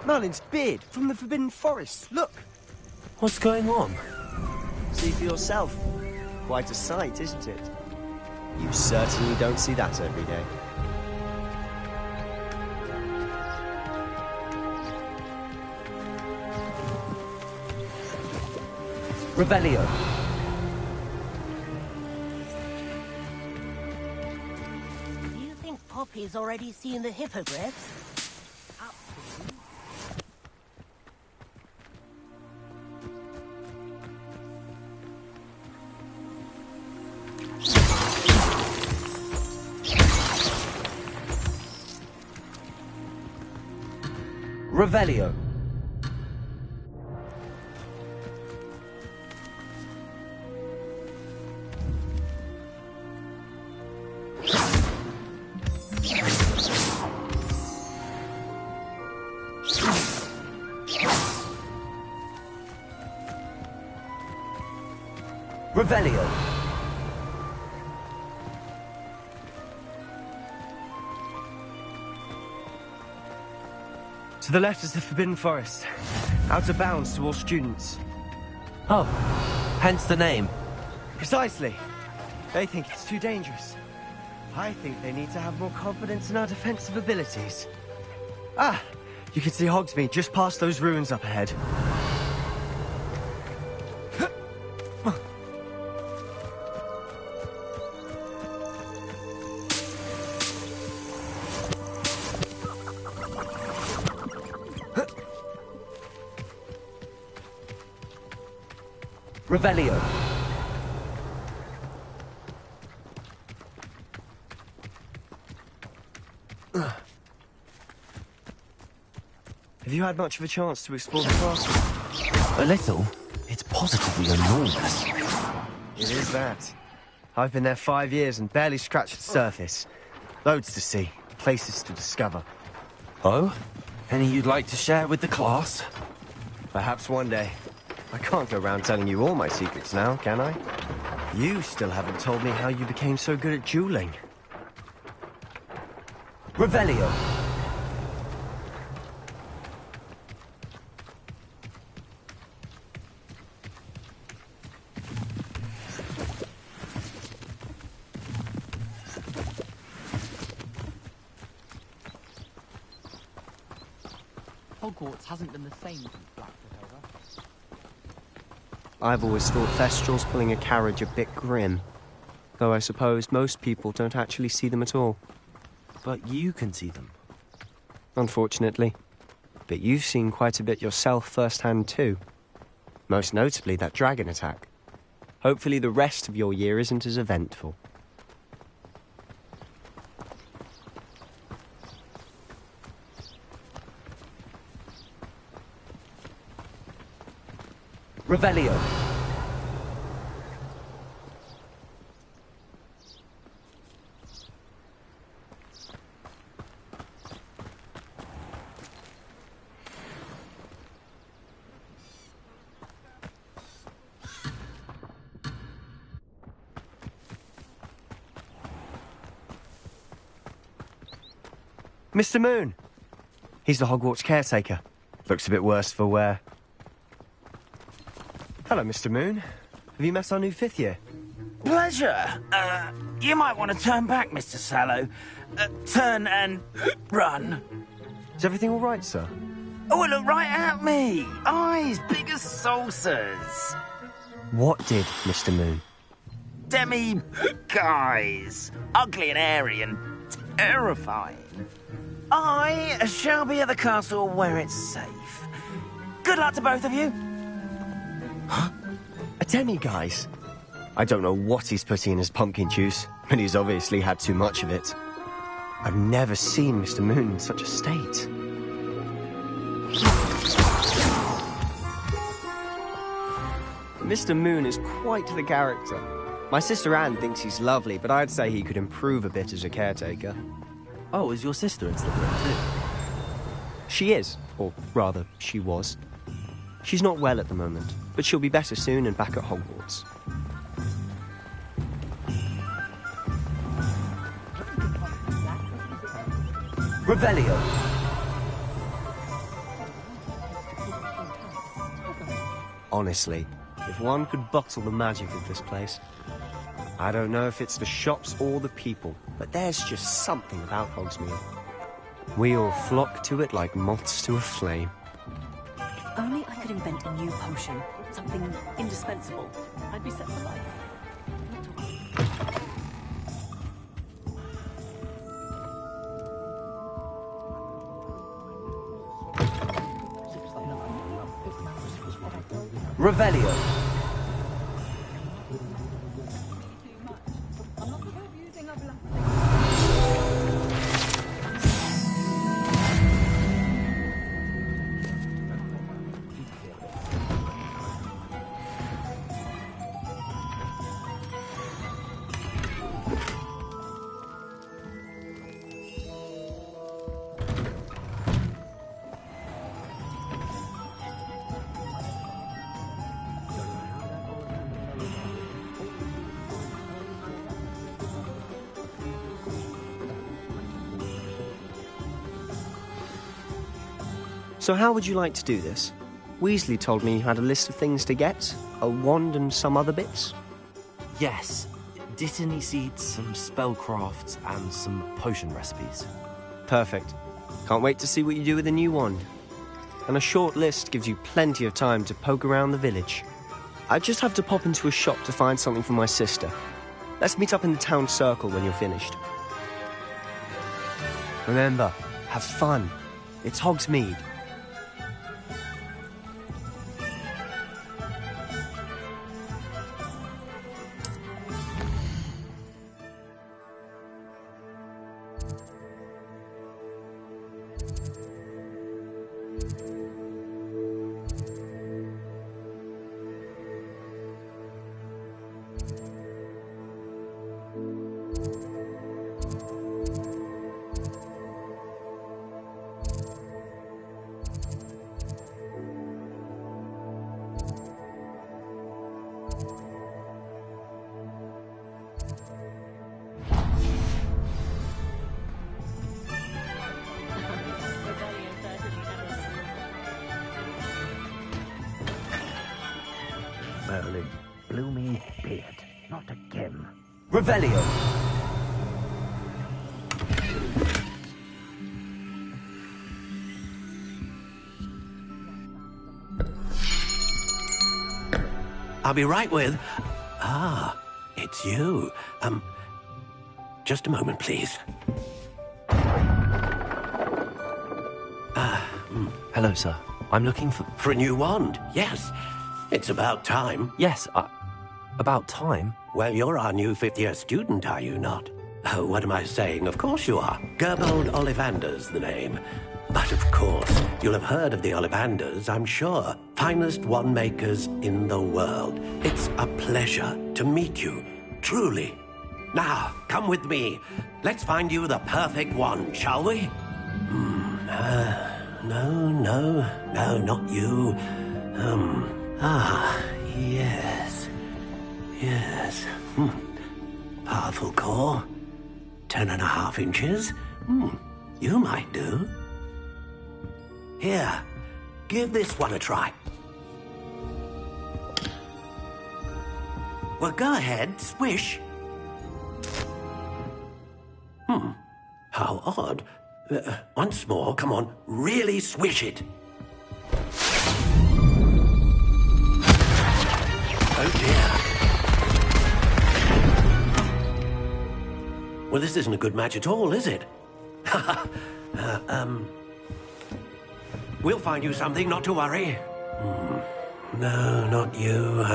Merlin's beard from the Forbidden Forest. Look. What's going on? See for yourself. Quite a sight, isn't it? You certainly don't see that every day. Revelio. Do you think Poppy's already seen the hippogriffs? Revelio. Revelio. To the left is the Forbidden Forest. Out of bounds to all students. Oh, hence the name. Precisely. They think it's too dangerous. I think they need to have more confidence in our defensive abilities. Ah, you can see Hogsmeade just past those ruins up ahead. Revelio. Have you had much of a chance to explore the castle? A little. It's positively enormous. It is that. I've been there 5 years and barely scratched the surface. Loads to see, places to discover. Oh? Any you'd like to share with the class? Perhaps one day. I can't go around telling you all my secrets now, can I? You still haven't told me how you became so good at dueling. Revelio. Hogwarts hasn't been the same since Black took over. I've always thought Thestral's pulling a carriage a bit grim. Though I suppose most people don't actually see them at all. But you can see them. Unfortunately. But you've seen quite a bit yourself firsthand too. Most notably that dragon attack. Hopefully the rest of your year isn't as eventful. Revelio. Mr. Moon! He's the Hogwarts caretaker. Looks a bit worse for wear. Hello, Mr. Moon. Have you met our new 5th year? Pleasure. You might want to turn back, Mr. Sallow. Turn and run. Is everything all right, sir? Oh, look right at me. Eyes big as saucers. What did, Mr. Moon? Demi-guys. Ugly and airy and terrifying. I shall be at the castle where it's safe. Good luck to both of you. Huh? A demi-guise? I don't know what he's putting in his pumpkin juice, but he's obviously had too much of it. I've never seen Mr. Moon in such a state. Mr. Moon is quite the character. My sister Anne thinks he's lovely, but I'd say he could improve a bit as a caretaker. Oh, is your sister in Slytherin too? She is, or rather, she was. She's not well at the moment, but she'll be better soon and back at Hogwarts. Revelio. Honestly, if one could bottle the magic of this place. I don't know if it's the shops or the people, but there's just something about Hogsmeade. We all flock to it like moths to a flame. If only I could invent a new potion, something indispensable, I'd be set for life. Revelio. So how would you like to do this? Weasley told me you had a list of things to get, a wand and some other bits. Yes. Dittany seeds, some spellcrafts, and some potion recipes. Perfect. Can't wait to see what you do with the new wand. And a short list gives you plenty of time to poke around the village. I just have to pop into a shop to find something for my sister. Let's meet up in the town circle when you're finished. Remember, have fun. It's Hogsmeade. Merlin, blooming beard, not a gem. Revelio. I'll be right with... Ah, it's you. Just a moment, please. Hello, sir. I'm looking for... For a new wand, yes. It's about time. Yes, about time? Well, you're our new fifth-year student, are you not? Oh, what am I saying? Of course you are. Gerbold Ollivander's the name. But of course, you'll have heard of the Ollivanders, I'm sure. Finest wand makers in the world. It's a pleasure to meet you, truly. Now, come with me. Let's find you the perfect wand, shall we? No, not you. Yes. Powerful core. 10.5 inches. You might do. Here, give this one a try. Well, go ahead, swish. How odd. Once more, come on, really swish it. Oh dear. Well, this isn't a good match at all, is it? We'll find you something, not to worry. No, not you.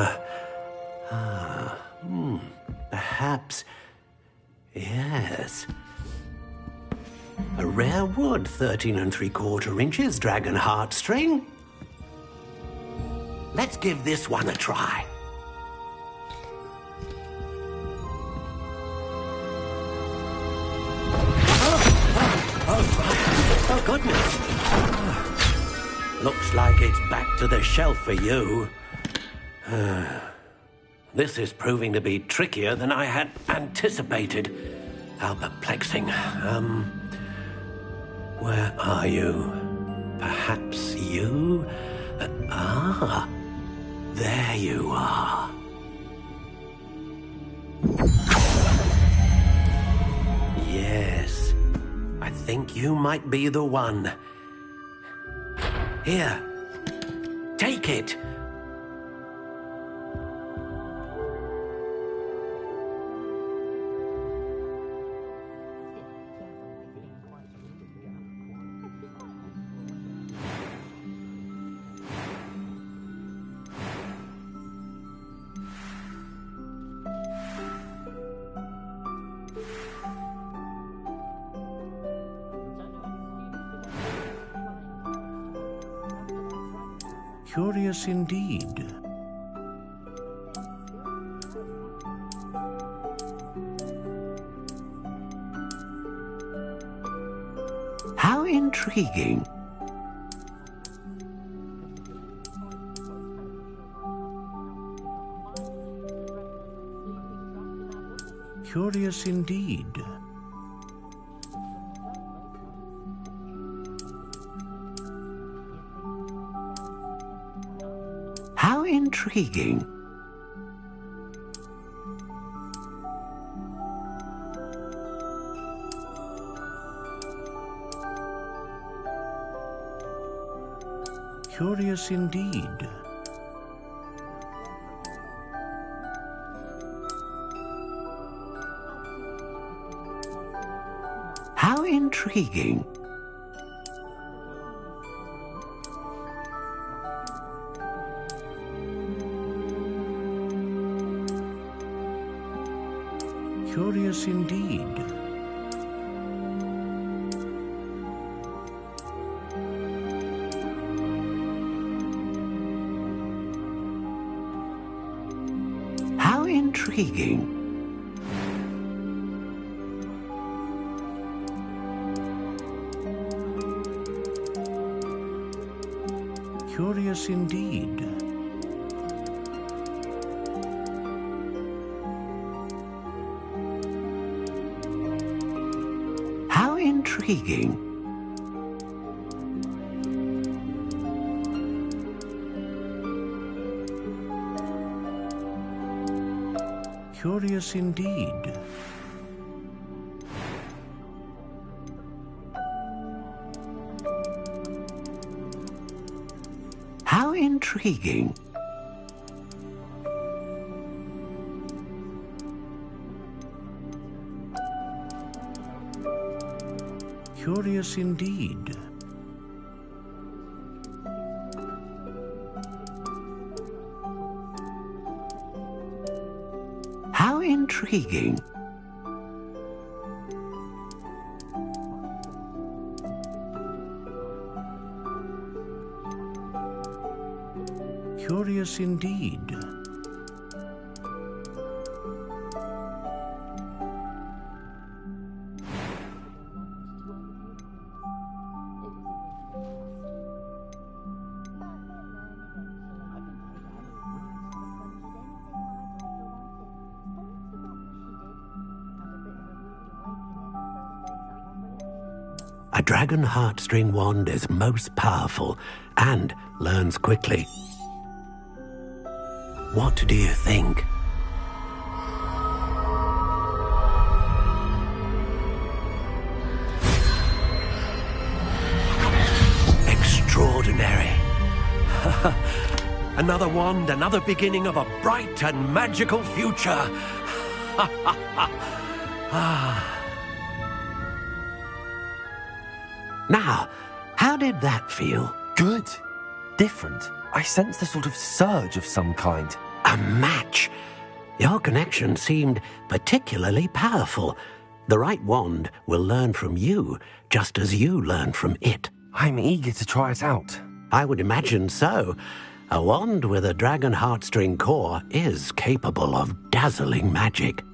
Perhaps. Yes. A rare wood, 13 3/4 inches, dragon heartstring. Let's give this one a try. Looks like it's back to the shelf for you. This is proving to be trickier than I had anticipated. How perplexing. Where are you? Perhaps you? There you are. Yes, I think you might be the one. Here, take it. Curious indeed. How intriguing. Curious indeed. How intriguing. Curious indeed. How intriguing. Curious indeed. How intriguing. Curious indeed. How intriguing. Curious indeed. How intriguing. Curious indeed. How intriguing. Curious indeed. A dragon heartstring wand is most powerful and learns quickly. What do you think? Extraordinary. Another wand, another beginning of a bright and magical future. Now, how did that feel? Good. Different. I sensed a sort of surge of some kind. A match. Your connection seemed particularly powerful. The right wand will learn from you, just as you learn from it. I'm eager to try it out. I would imagine so. A wand with a dragon heartstring core is capable of dazzling magic.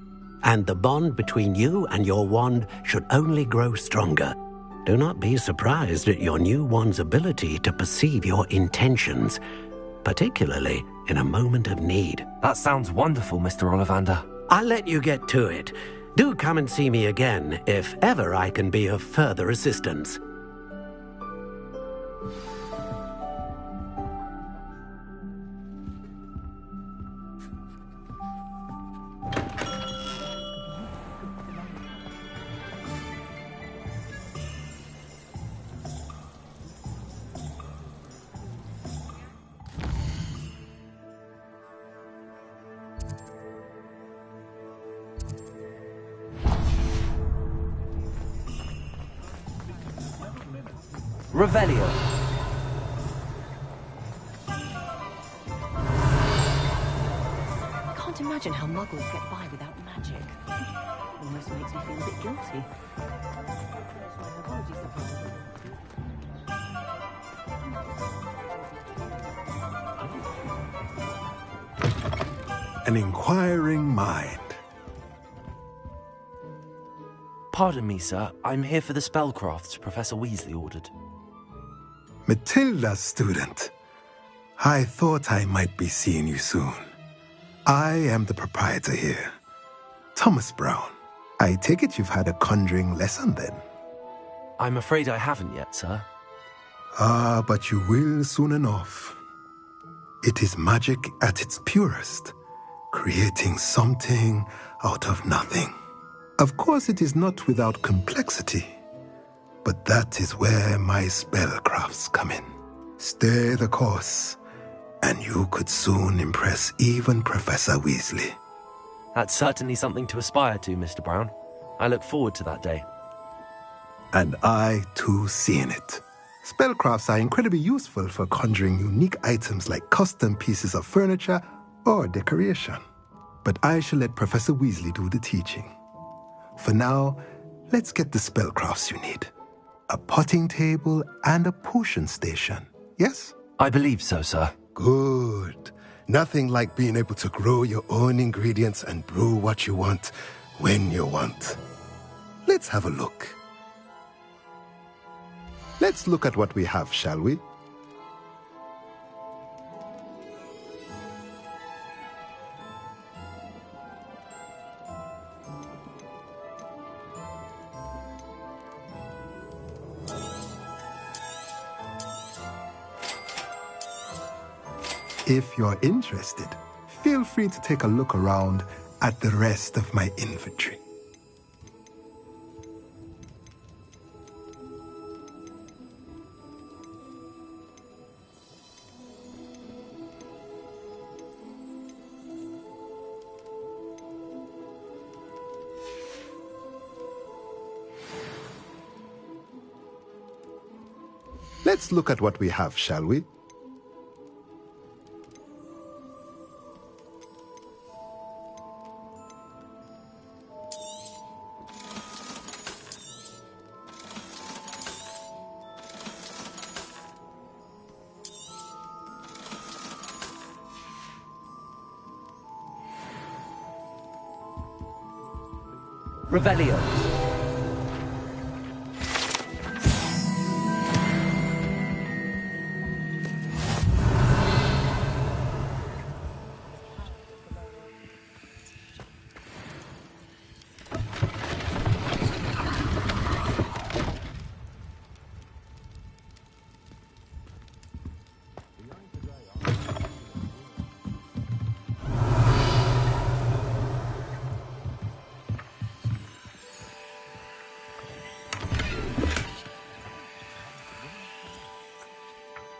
And the bond between you and your wand should only grow stronger. Do not be surprised at your new one's ability to perceive your intentions, particularly in a moment of need. That sounds wonderful, Mr. Ollivander. I'll let you get to it. Do come and see me again if ever I can be of further assistance. Revelio. I can't imagine how muggles get by without magic. It almost makes me feel a bit guilty. An inquiring mind. Pardon me, sir. I'm here for the spellcrafts Professor Weasley ordered. Matilda's student. I thought I might be seeing you soon. I am the proprietor here, Thomas Brown. I take it you've had a conjuring lesson then? I'm afraid I haven't yet, sir. Ah, but you will soon enough. It is magic at its purest, creating something out of nothing. Of course, it is not without complexity, but that is where my spellcrafts come in. Stay the course, and you could soon impress even Professor Weasley. That's certainly something to aspire to, Mr. Brown. I look forward to that day. And I, too, seeing it. Spellcrafts are incredibly useful for conjuring unique items like custom pieces of furniture or decoration. But I shall let Professor Weasley do the teaching. For now, let's get the spellcrafts you need. A potting table and a potion station, yes? I believe so, sir. Good. Nothing like being able to grow your own ingredients and brew what you want when you want. Let's have a look. Let's look at what we have, shall we? If you're interested, feel free to take a look around at the rest of my inventory. Let's look at what we have, shall we? Revelio.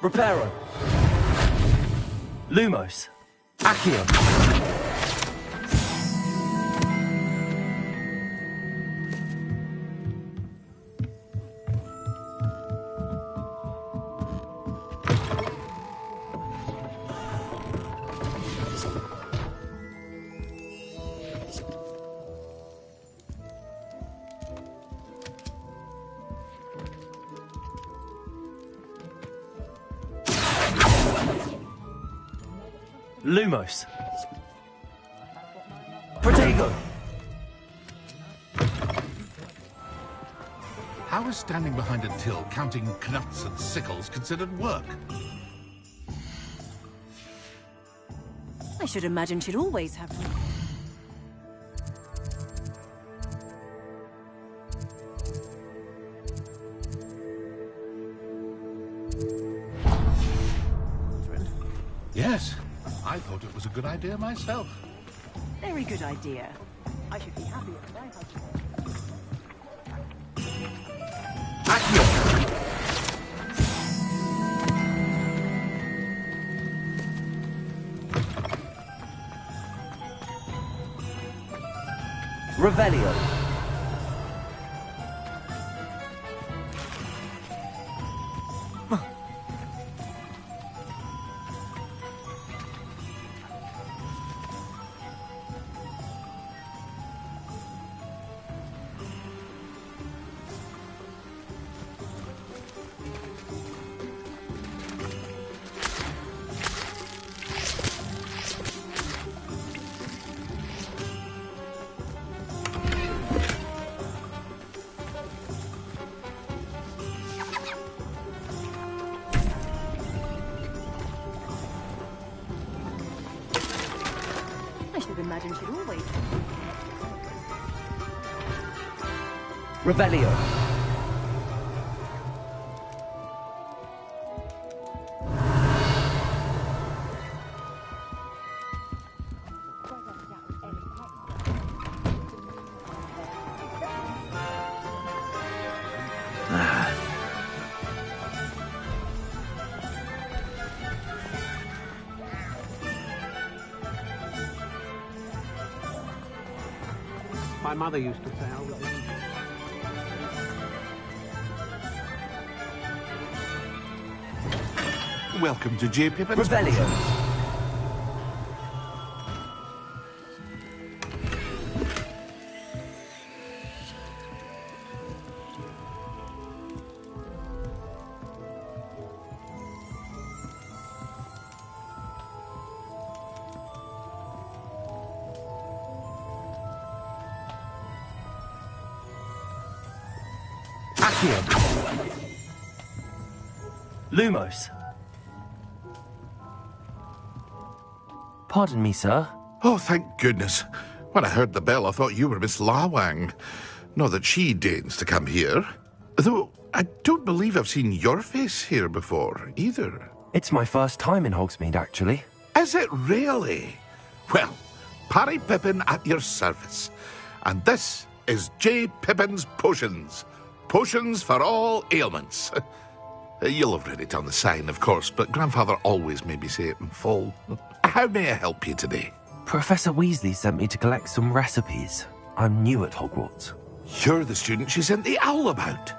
Reparo. Lumos. Accio. Lumos. Protego. How was standing behind a till counting knuts and sickles considered work? I should imagine she'd always have them. Yes, I thought it was a good idea myself. Very good idea. I should be happy if I had Revelio. imagine she'd always. Revelio. My mother used to say I was... Welcome to J. Pippin's Revelio. Lumos. Pardon me, sir. Oh, thank goodness. When I heard the bell, I thought you were Miss Lawang. Not that she deigns to come here. Though, I don't believe I've seen your face here before, either. It's my first time in Hogsmeade, actually. Is it really? Well, Parry Pippin at your service. And this is J. Pippin's Potions. Potions for all ailments. You'll have read it on the sign, of course, but Grandfather always made me say it in full. How may I help you today? Professor Weasley sent me to collect some recipes. I'm new at Hogwarts. You're the student she sent the owl about.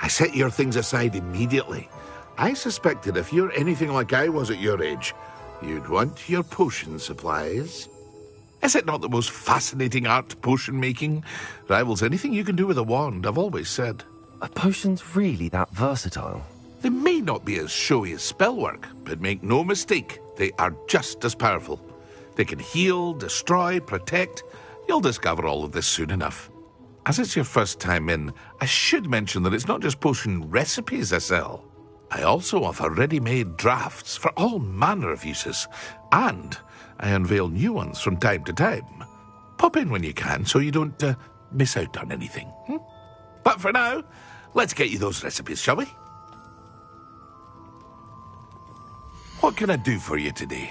I set your things aside immediately. I suspected if you're anything like I was at your age, you'd want your potion supplies. Is it not the most fascinating art, potion making? Rivals anything you can do with a wand, I've always said. Are potions really that versatile? They may not be as showy as spellwork, but make no mistake, they are just as powerful. They can heal, destroy, protect. You'll discover all of this soon enough. As it's your first time in, I should mention that it's not just potion recipes I sell. I also offer ready-made drafts for all manner of uses, and I unveil new ones from time to time. Pop in when you can so you don't miss out on anything. But for now, let's get you those recipes, shall we? What can I do for you today?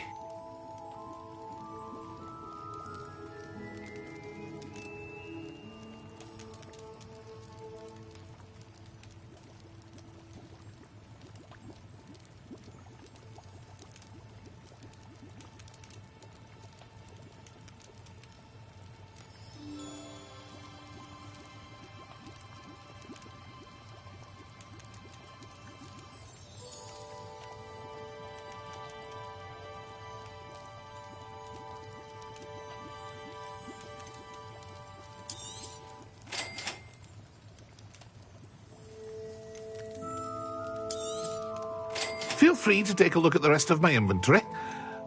Feel free to take a look at the rest of my inventory,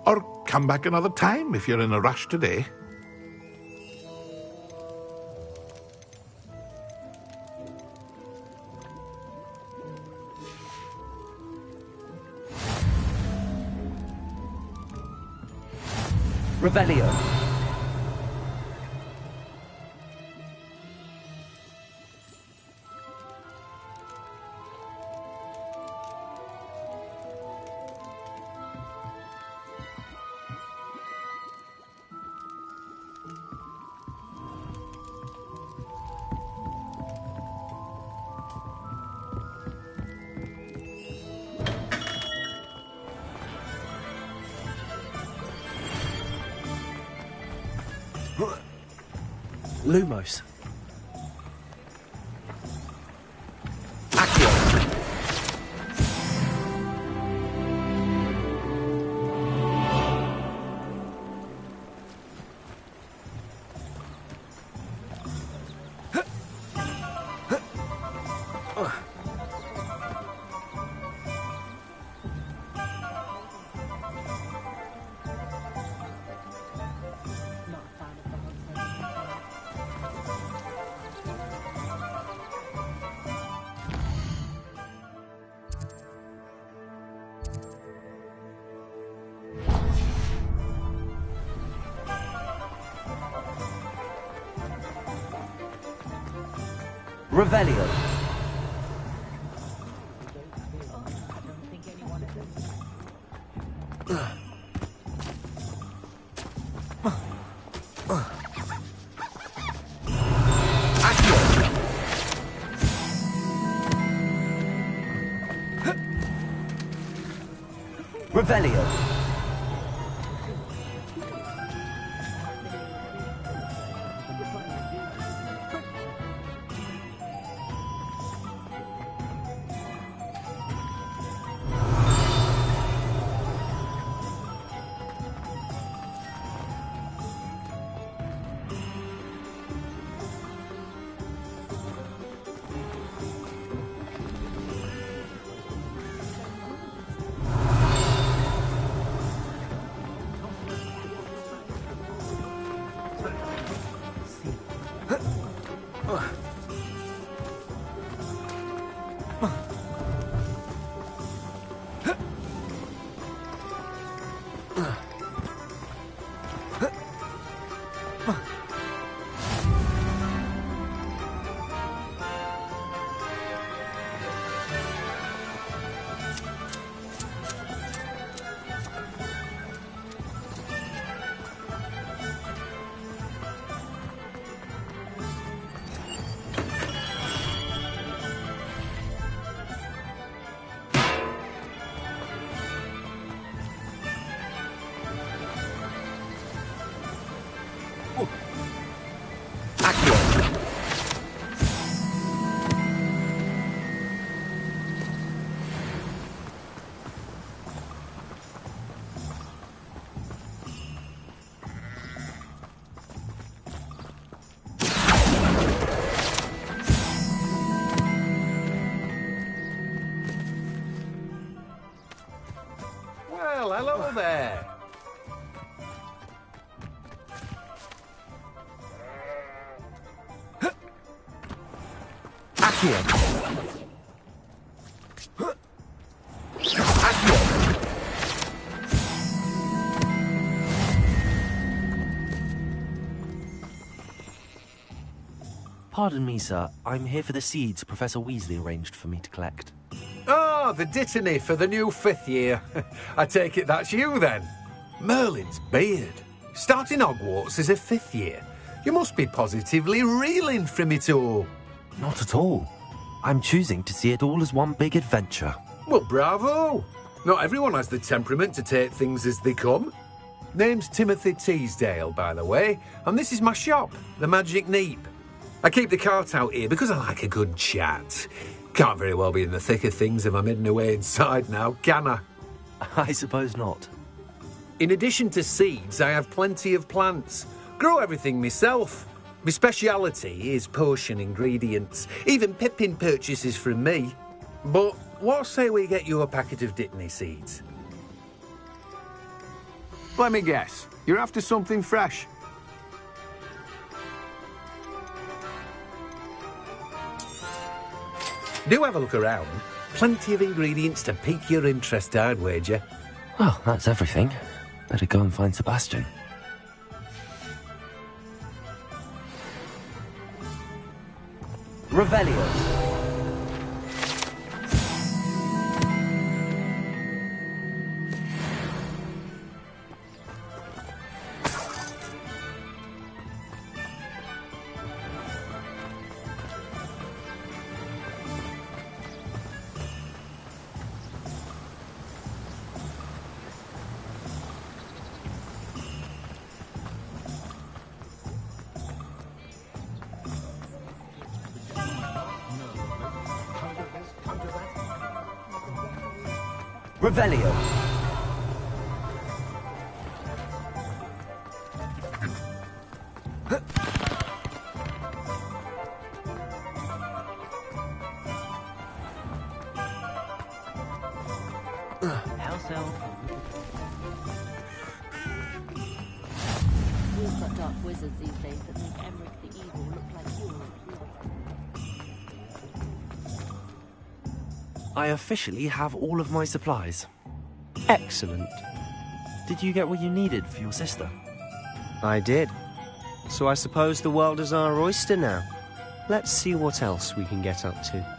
or come back another time if you're in a rush today. Revelio. Lumos. Revelio. Revelio. Well, hello there. Pardon me, sir. I'm here for the seeds Professor Weasley arranged for me to collect. Oh, the dittany for the new 5th year. I take it that's you, then. Merlin's beard. Starting Hogwarts as a 5th year. You must be positively reeling from it all. Not at all. I'm choosing to see it all as one big adventure. Well, bravo. Not everyone has the temperament to take things as they come. Name's Timothy Teasdale, by the way, and this is my shop, the Magic Neep. I keep the cart out here because I like a good chat. Can't very well be in the thick of things if I'm hidden away inside now, can I? I suppose not. In addition to seeds, I have plenty of plants. Grow everything myself. My speciality is potion ingredients. Even Pippin purchases from me. But what say we get you a packet of Dittany seeds? Let me guess. You're after something fresh. Do have a look around. Plenty of ingredients to pique your interest, I'd wager. Well, that's everything. Better go and find Sebastian. Revelio. Revelio. We've got dark wizards these days that make Emmerich the Evil look like you. I officially have all of my supplies. Excellent. Did you get what you needed for your sister? I did. So I suppose the world is our oyster now. Let's see what else we can get up to.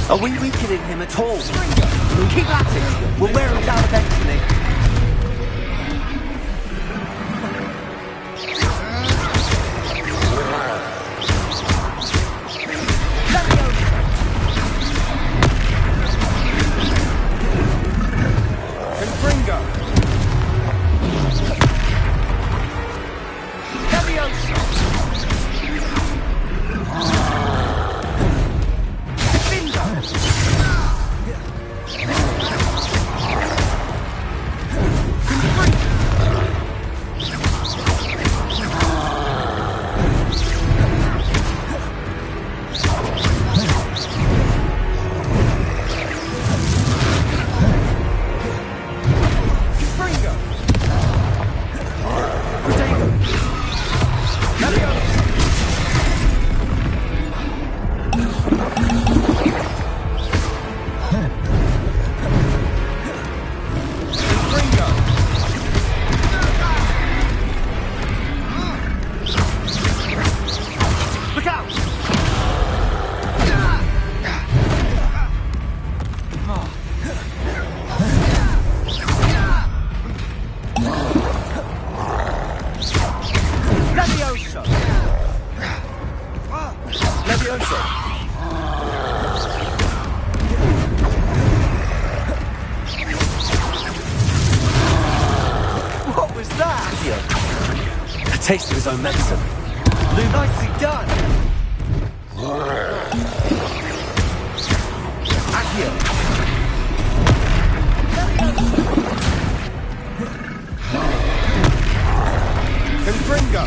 Are we weakening him at all? Keep at it! We'll wear him down eventually. Taste of his own medicine. Nicely done! Accio! Confringo!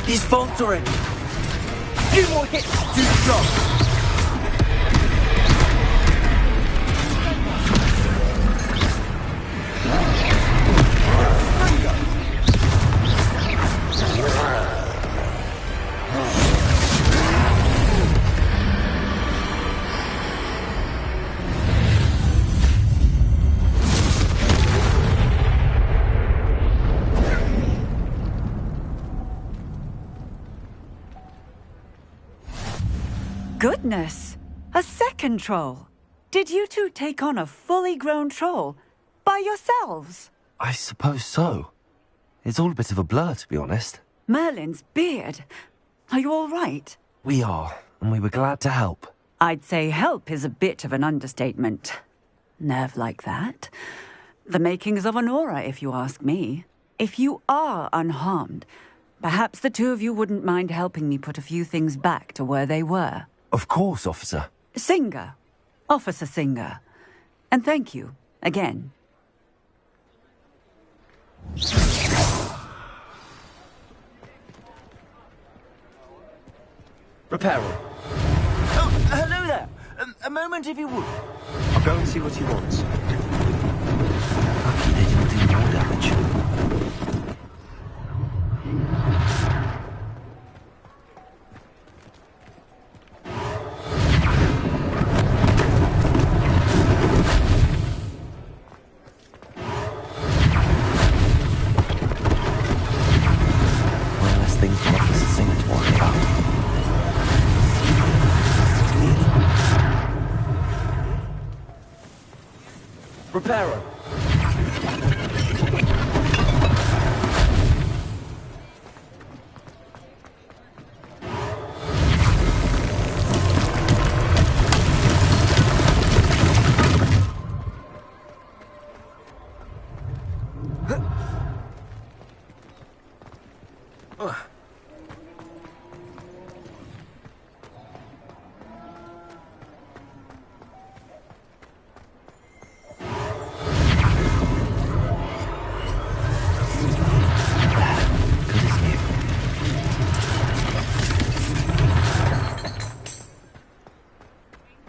He's faltering. A few more hits to do the job. Goodness! A second troll! Did you two take on a fully grown troll? By yourselves? I suppose so. It's all a bit of a blur, to be honest. Merlin's beard. Are you all right? We are, and we were glad to help. I'd say help is a bit of an understatement. Nerve like that. The makings of an aura, if you ask me. If you are unharmed, perhaps the two of you wouldn't mind helping me put a few things back to where they were. Of course, officer. Singer. Officer Singer. And thank you, again. Reparo. Oh, hello there. A moment, if you would. I'll go and see what he wants. Lucky they didn't do more damage. One less thing for Officer Singer to worry about. Reparo.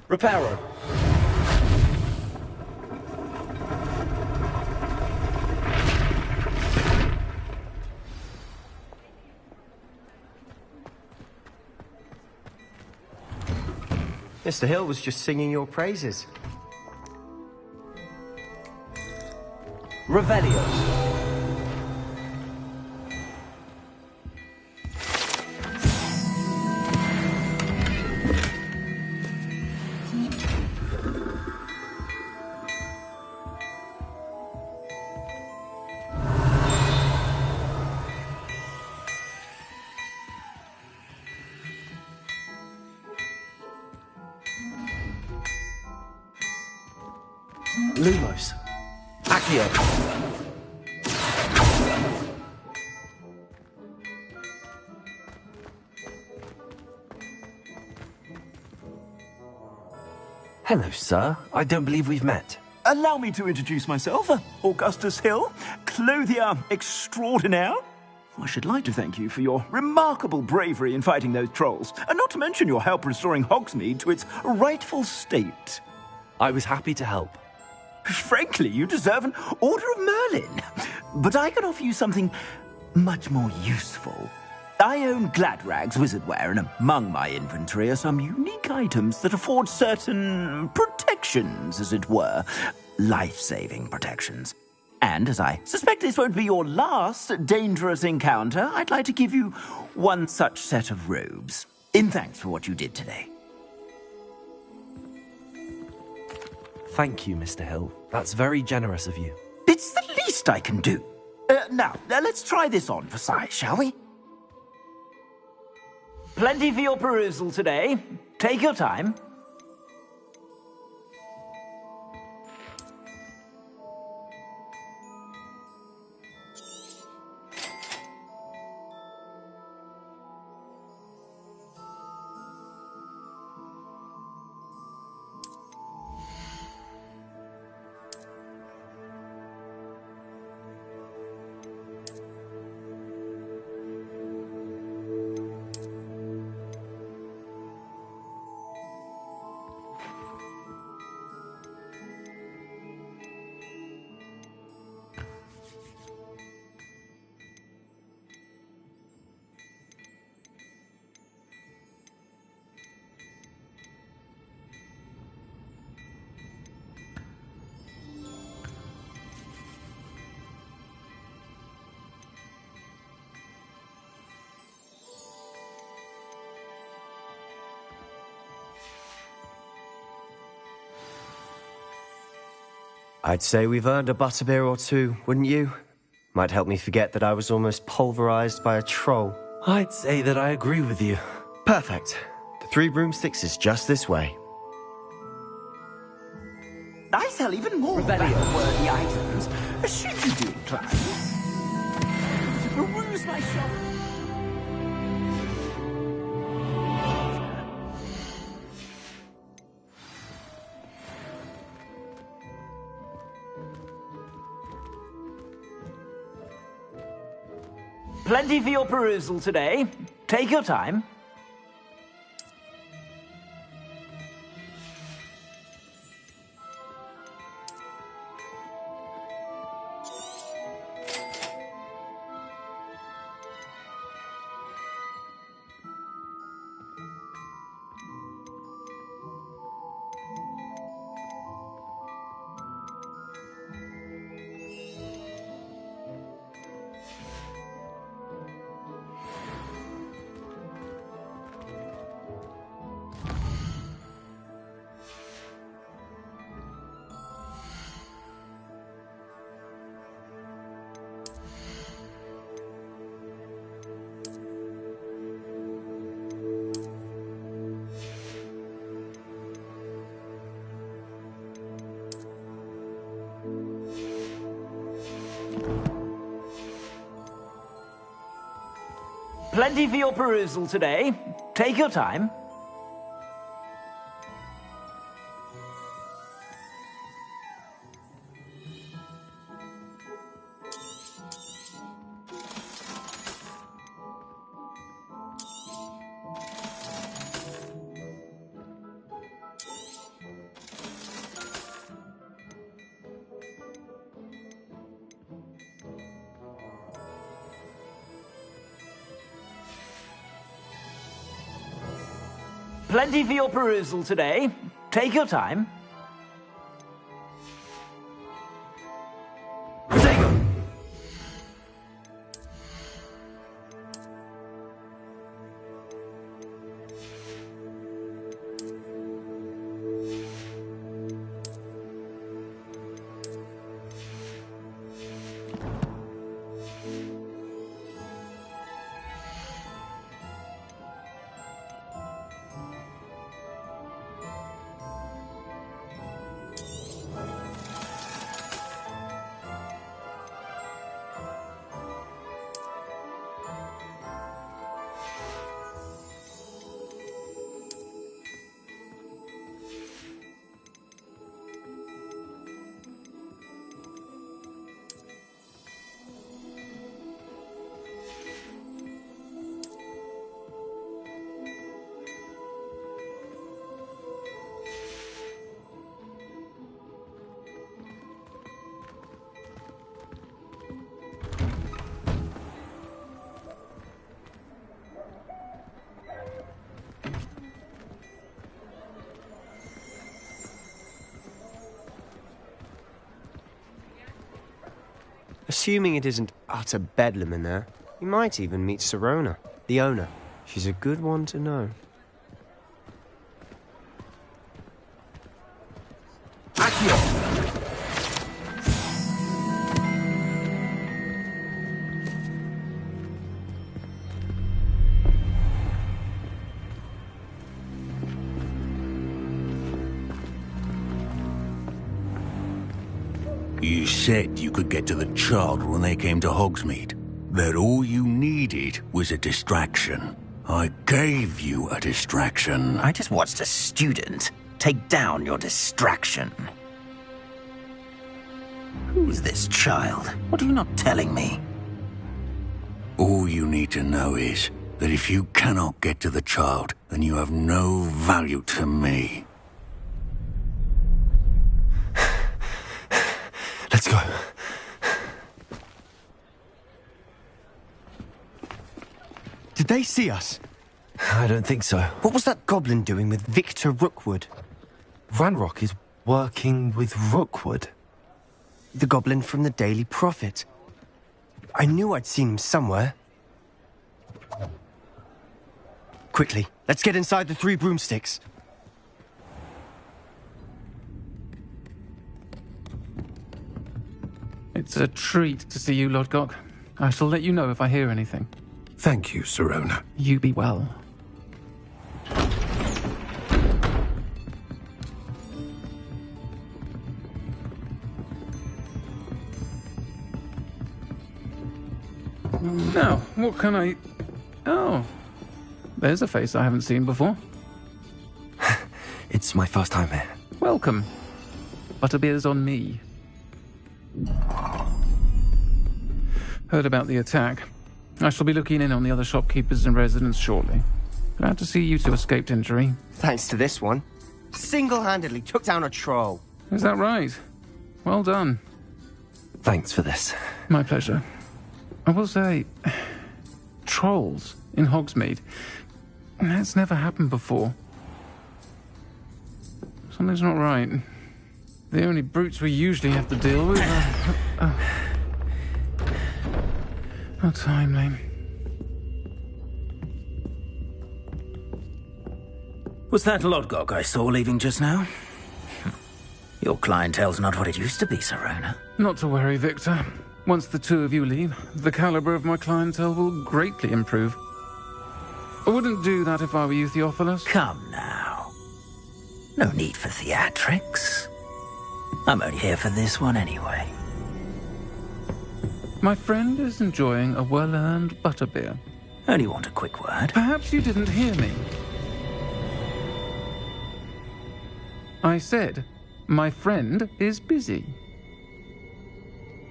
Reparo. Mr. Hill was just singing your praises. Revelio. Lumos. Accio. Hello, sir. I don't believe we've met. Allow me to introduce myself, Augustus Hill, clothier extraordinaire. I should like to thank you for your remarkable bravery in fighting those trolls, and not to mention your help restoring Hogsmeade to its rightful state. I was happy to help. Frankly, you deserve an Order of Merlin. But I can offer you something much more useful. I own Gladrag's wizardware, and among my inventory are some unique items that afford certain protections, as it were. Life-saving protections. And as I suspect this won't be your last dangerous encounter, I'd like to give you one such set of robes, in thanks for what you did today. Thank you, Mr. Hill. That's very generous of you. It's the least I can do. Now, let's try this on for size, shall we? Plenty for your perusal today. Take your time. I'd say we've earned a butterbeer or two, wouldn't you? Might help me forget that I was almost pulverized by a troll. I'd say that I agree with you. Perfect. The Three Broomsticks is just this way. I sell even more value-worthy items. Should you be inclined to peruse my shop? Plenty for your perusal today. Take your time. Plenty for your perusal today. Take your time. Plenty for your perusal today. Take your time. Assuming it isn't utter bedlam in there, you might even meet Sirona, the owner. She's a good one to know. You said you could get to the child when they came to Hogsmeade. That all you needed was a distraction. I gave you a distraction. I just watched a student take down your distraction. Who's this child? What are you not telling me? All you need to know is that if you cannot get to the child, then you have no value to me. Let's go. Did they see us? I don't think so. What was that goblin doing with Victor Rookwood? Ranrock is working with Rookwood. The goblin from the Daily Prophet. I knew I'd seen him somewhere. Quickly, let's get inside the Three Broomsticks. It's a treat to see you, Lodgok. I shall let you know if I hear anything. Thank you, Sirona. You be well. Now, what can I... Oh, there's a face I haven't seen before. It's my first time here. Welcome. Butterbeer's on me. Heard about the attack. I shall be looking in on the other shopkeepers and residents shortly. Glad to see you two escaped injury. Thanks to this one. Single-handedly took down a troll. Is that right? Well done. Thanks for this. My pleasure. I will say, trolls in Hogsmeade. That's never happened before. Something's not right. The only brutes we usually have to deal with are... How timely. Was that Lodgok I saw leaving just now? Your clientele's not what it used to be, Sirona. Not to worry, Victor. Once the two of you leave, the caliber of my clientele will greatly improve. I wouldn't do that if I were you, Theophilus. Come now. No need for theatrics. I'm only here for this one anyway. My friend is enjoying a well-earned butterbeer. Only want a quick word. Perhaps you didn't hear me. I said, my friend is busy.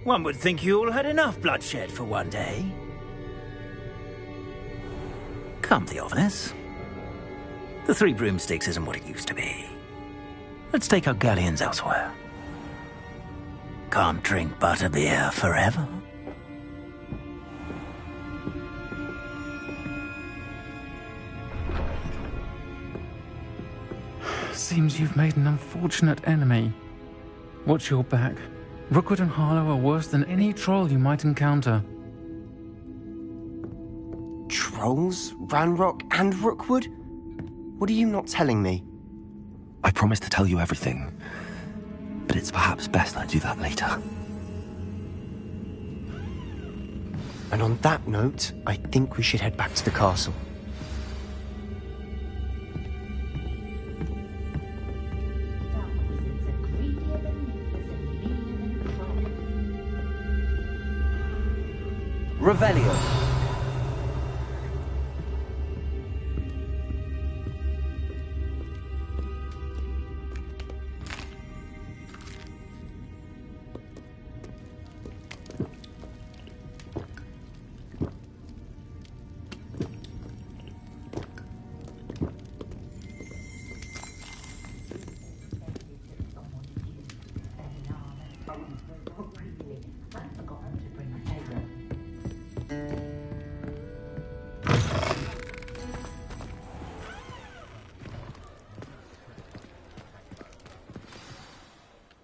One would think you all had enough bloodshed for one day. Come, Theophilus. The Three Broomsticks isn't what it used to be. Let's take our galleons elsewhere. Can't drink butterbeer forever. Seems you've made an unfortunate enemy. Watch your back. Rookwood and Harlow are worse than any troll you might encounter. Trolls? Ranrock and Rookwood? What are you not telling me? I promise to tell you everything, but it's perhaps best I do that later. And on that note, I think we should head back to the castle. Revelio.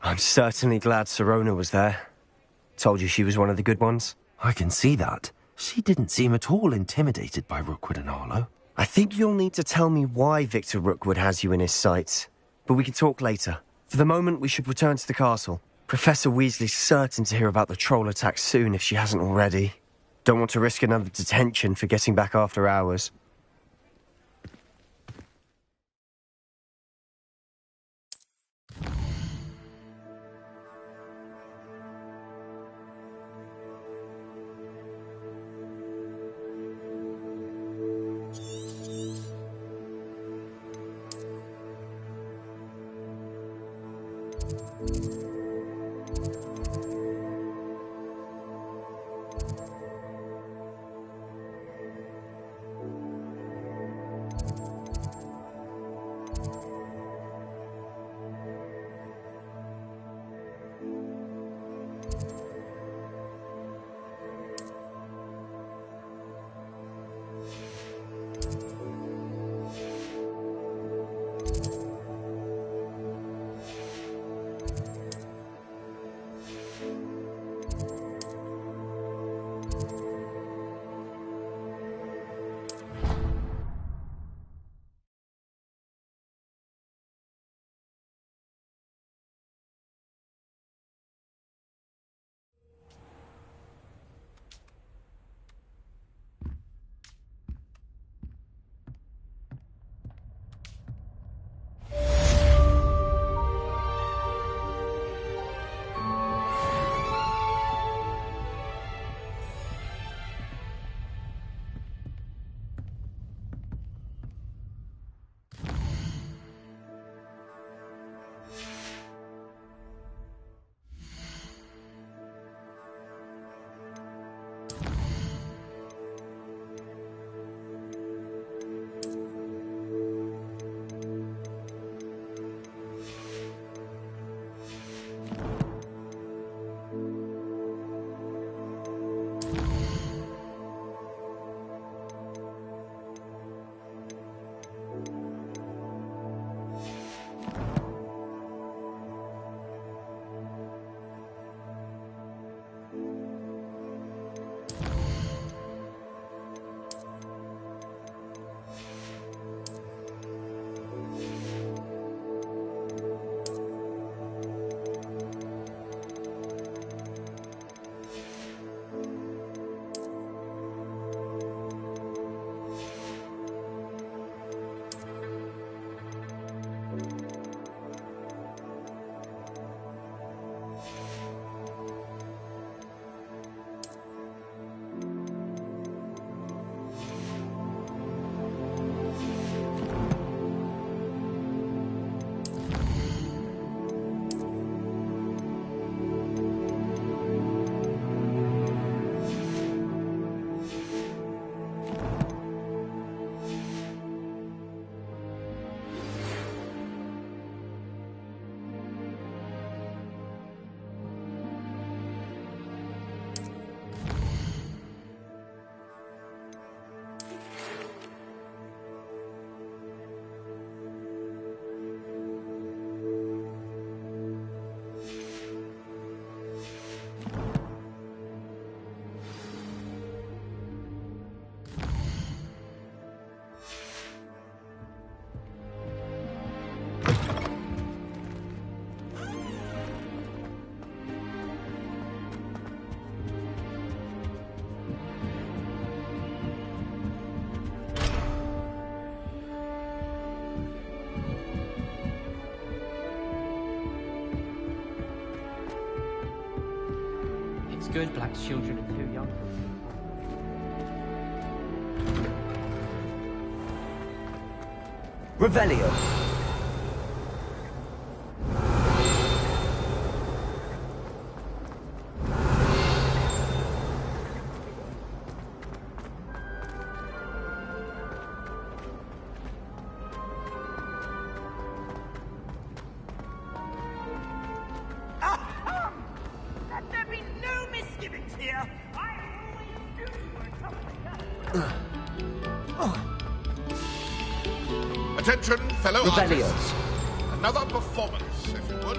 I'm certainly glad Sirona was there. Told you she was one of the good ones. I can see that. She didn't seem at all intimidated by Rookwood and Harlow. I think you'll need to tell me why Victor Rookwood has you in his sights. But we can talk later. For the moment, we should return to the castle. Professor Weasley's certain to hear about the troll attack soon if she hasn't already. Don't want to risk another detention for getting back after hours. It's good black children are too young. Revelio. Let there be no misgivings here. I always do Attention, fellow Revelio. artists. Another performance, if you would.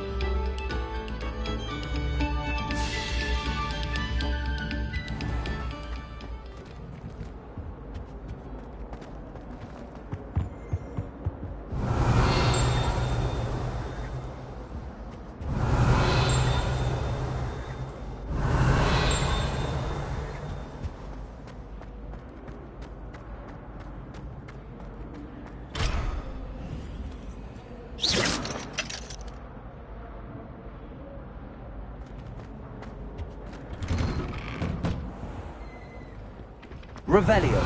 Revelio.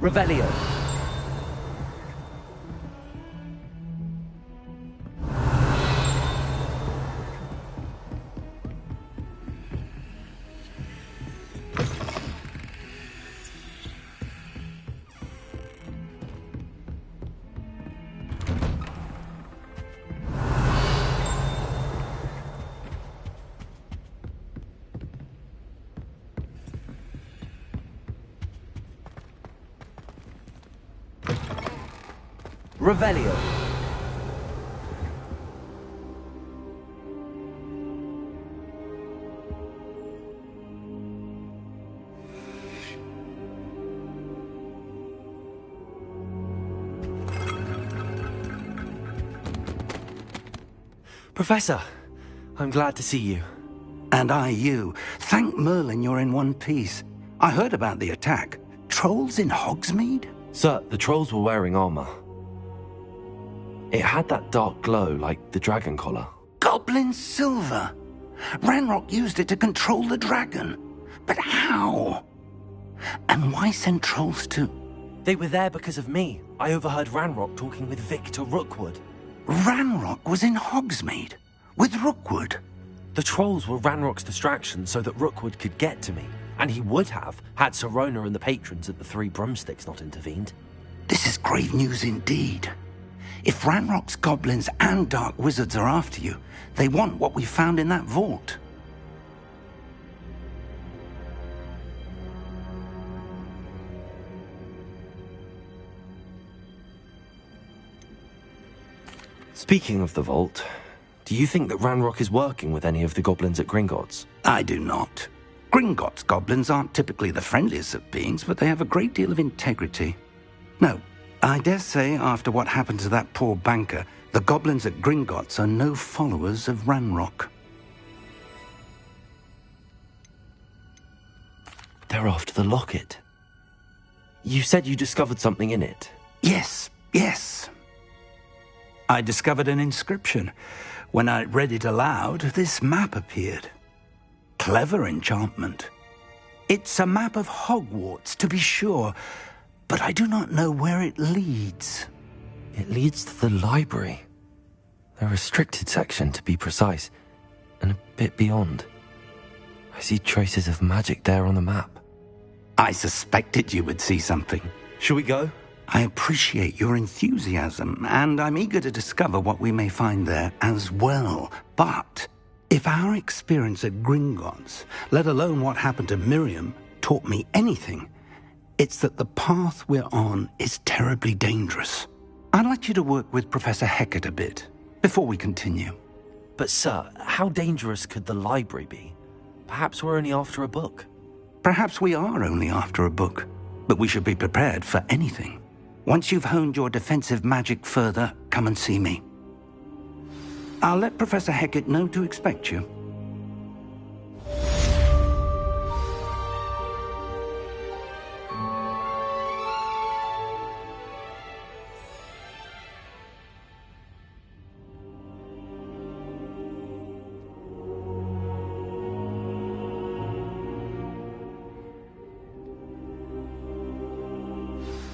Revelio. Revelio. Professor, I'm glad to see you. And I you. Thank Merlin you're in one piece. I heard about the attack. Trolls in Hogsmeade? Sir, the trolls were wearing armor. It had that dark glow like the dragon collar. Goblin silver. Ranrock used it to control the dragon. But how? And why send trolls too? They were there because of me. I overheard Ranrock talking with Victor Rookwood. Ranrock was in Hogsmeade? With Rookwood? The trolls were Ranrock's distraction so that Rookwood could get to me. And he would have, had Sirona and the patrons at the Three Broomsticks not intervened. This is grave news indeed. If Ranrock's goblins and dark wizards are after you, they want what we found in that vault. Speaking of the vault, do you think that Ranrock is working with any of the goblins at Gringotts? I do not. Gringotts goblins aren't typically the friendliest of beings, but they have a great deal of integrity. No, I dare say after what happened to that poor banker, the goblins at Gringotts are no followers of Ranrock. They're after the locket. You said you discovered something in it. Yes. I discovered an inscription. When I read it aloud, this map appeared. Clever enchantment. It's a map of Hogwarts, to be sure, but I do not know where it leads. It leads to the library. The restricted section, to be precise, and a bit beyond. I see traces of magic there on the map. I suspected you would see something. Shall we go? I appreciate your enthusiasm, and I'm eager to discover what we may find there as well. But if our experience at Gringotts, let alone what happened to Miriam, taught me anything, it's that the path we're on is terribly dangerous. I'd like you to work with Professor Hecat a bit, before we continue. But sir, how dangerous could the library be? Perhaps we're only after a book. Perhaps we are only after a book, but we should be prepared for anything. Once you've honed your defensive magic further, come and see me. I'll let Professor Hecat know to expect you.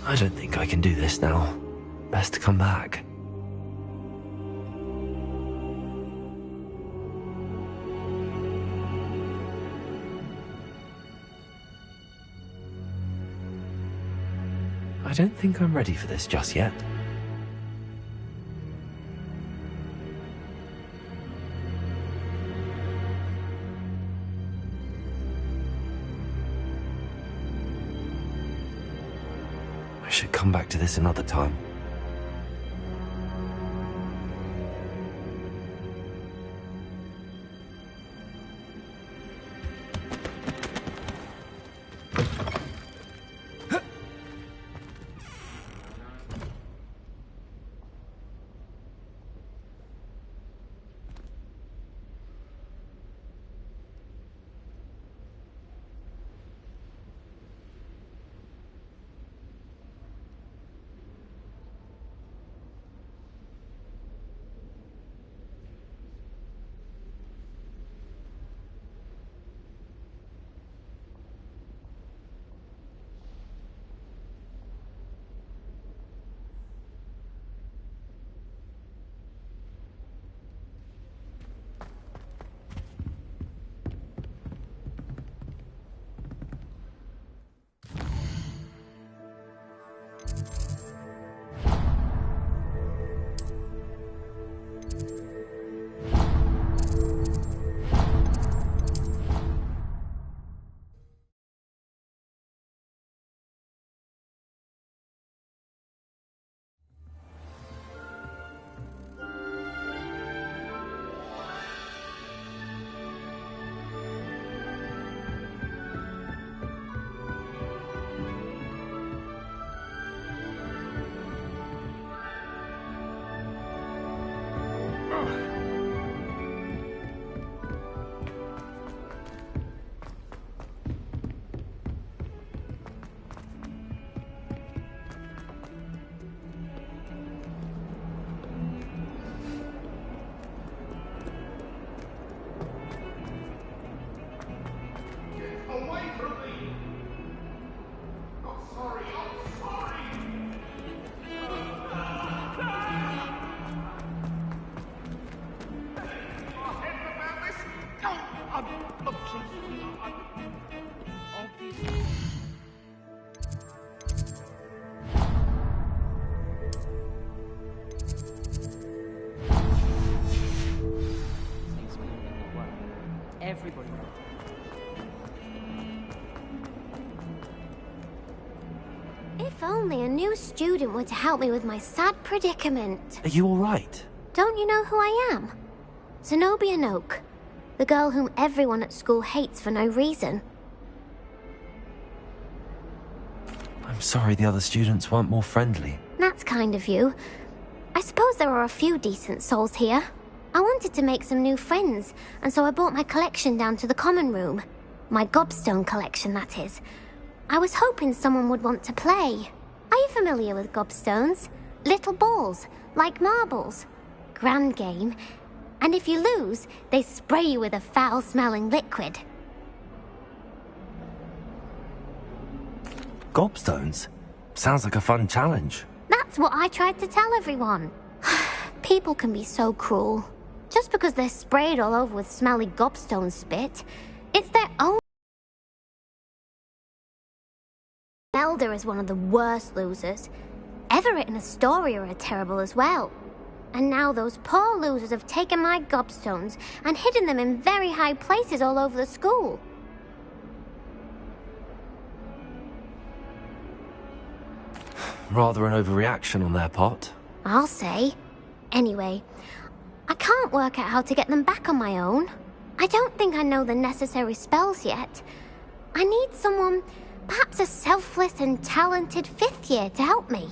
I don't think I can do this now. Best to come back. I don't think I'm ready for this just yet. I should come back to this another time. Everybody. If only a new student were to help me with my sad predicament. Are you all right? Don't you know who I am? Zenobia Noak, the girl whom everyone at school hates for no reason. I'm sorry the other students weren't more friendly. That's kind of you. I suppose there are a few decent souls here. I wanted to make some new friends, and so I brought my collection down to the common room. My gobstone collection, that is. I was hoping someone would want to play. Are you familiar with gobstones? Little balls, like marbles. Grand game. And if you lose, they spray you with a foul-smelling liquid. Gobstones? Sounds like a fun challenge. That's what I tried to tell everyone. People can be so cruel. Just because they're sprayed all over with smelly gobstone spit, it's their own. Zelda is one of the worst losers. Everett and Astoria are terrible as well. And now those poor losers have taken my gobstones and hidden them in very high places all over the school. Rather an overreaction on their part. I'll say. Anyway, I can't work out how to get them back on my own. I don't think I know the necessary spells yet. I need someone, perhaps a selfless and talented 5th year to help me.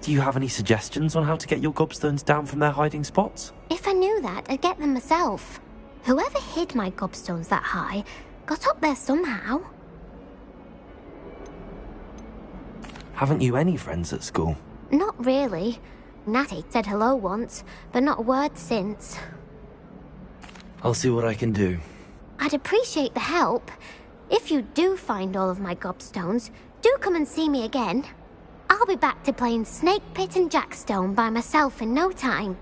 Do you have any suggestions on how to get your gobstones down from their hiding spots? If I knew that, I'd get them myself. Whoever hid my gobstones that high got up there somehow. Haven't you any friends at school? Not really. Natty said hello once, but not a word since. I'll see what I can do. I'd appreciate the help. If you do find all of my gobstones, do come and see me again. I'll be back to playing Snake Pit and Jackstone by myself in no time.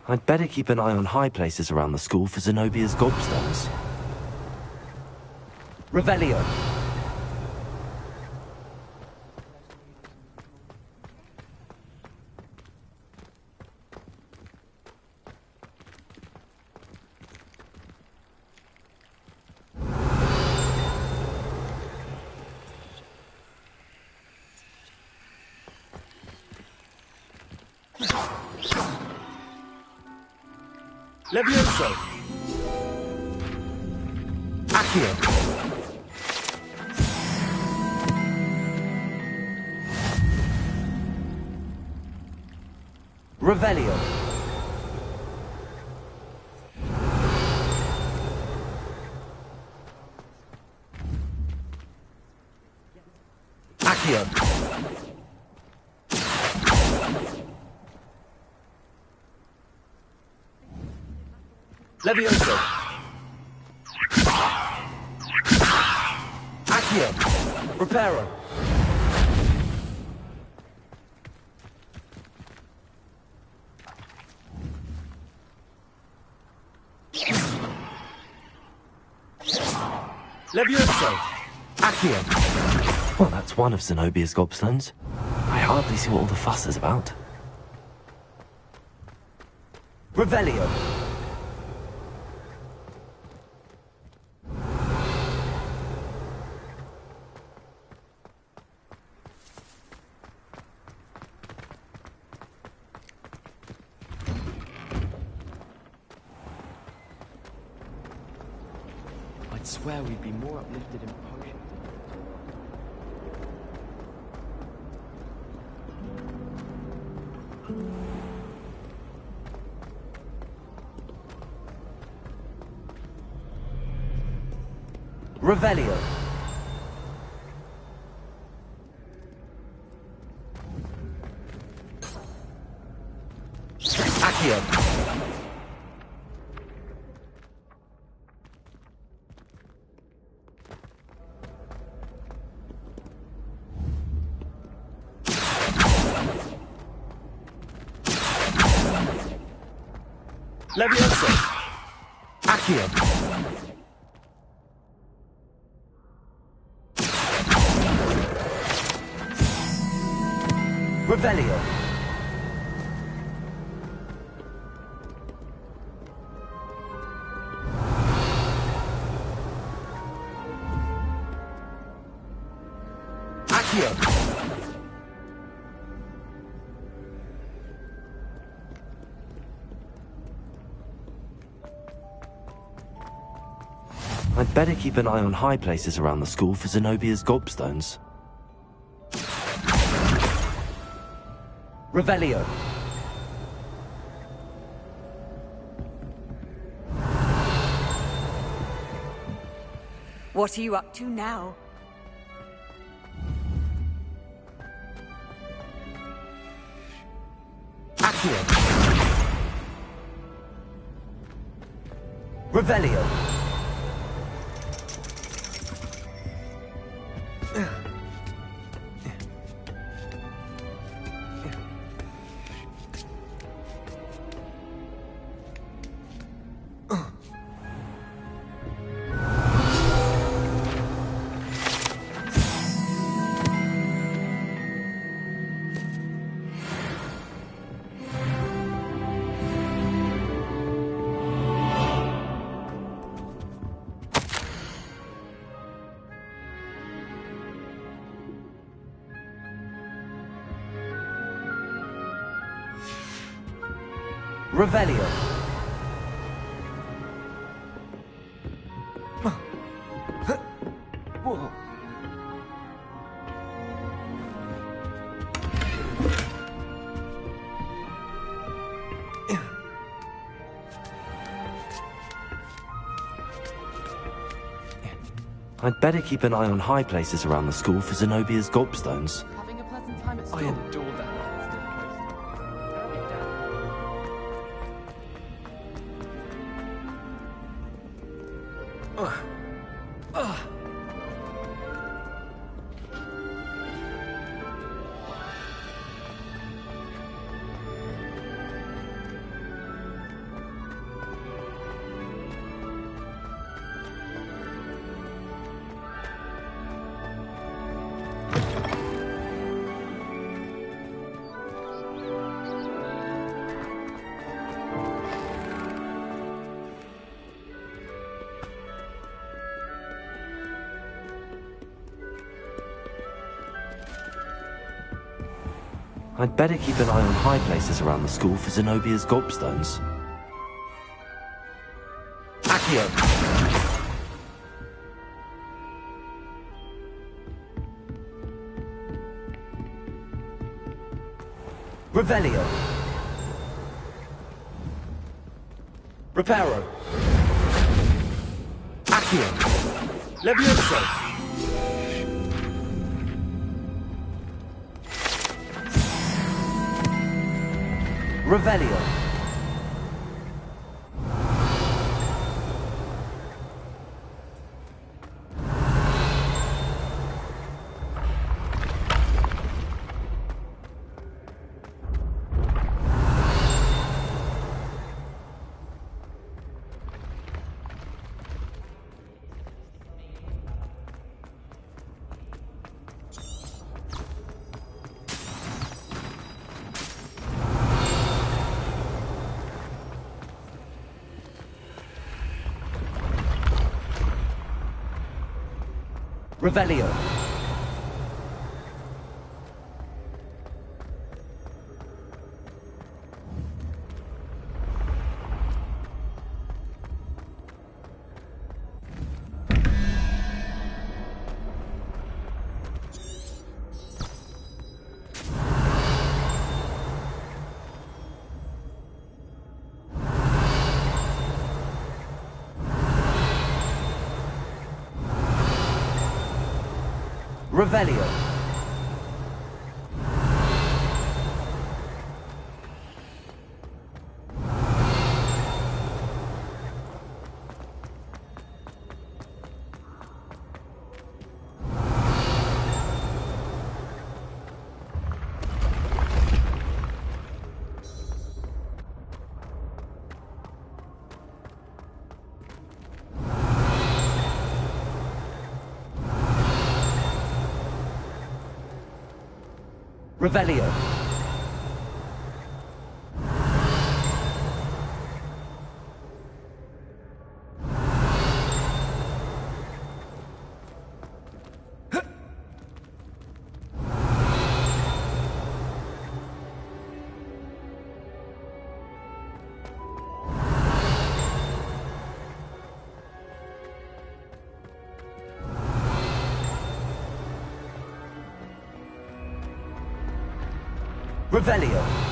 I'd better keep an eye on high places around the school for Zenobia's gobstones. Revelio. Levioso! Accio! Revelio! Accio! Levioso! Accio! Reparo! Levioso! Accio! Well, that's one of Zenobia's gobstones. I hardly see what all the fuss is about. Revelio! I'd swear we'd be more uplifted in potions. Revelio! Accio! Levioso! Accio! Revelio! Accio! I'd better keep an eye on high places around the school for Zenobia's gobstones. Revelio! What are you up to now? Accio! Revelio! Revelio. I'd better keep an eye on high places around the school for Zenobia's gobstones. Having a pleasant time at school. I adore that. I'd better keep an eye on high places around the school for Zenobia's gobstones. Accio! Revelio! Reparo! Accio! Levioso! Revelio. Revelio. Revelio. Revelio. Revelio.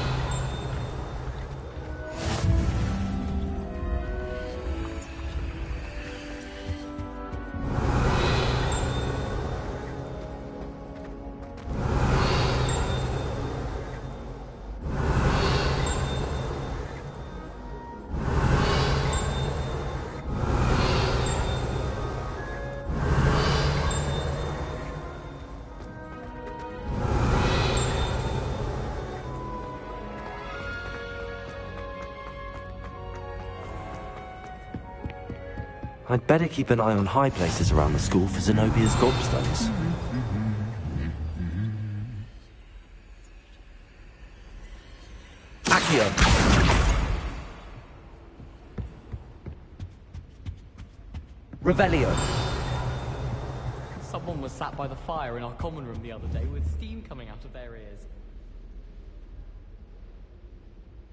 I'd better keep an eye on high places around the school for Zenobia's gobstones. Accio! Revelio! Someone was sat by the fire in our common room the other day with steam coming out of their ears.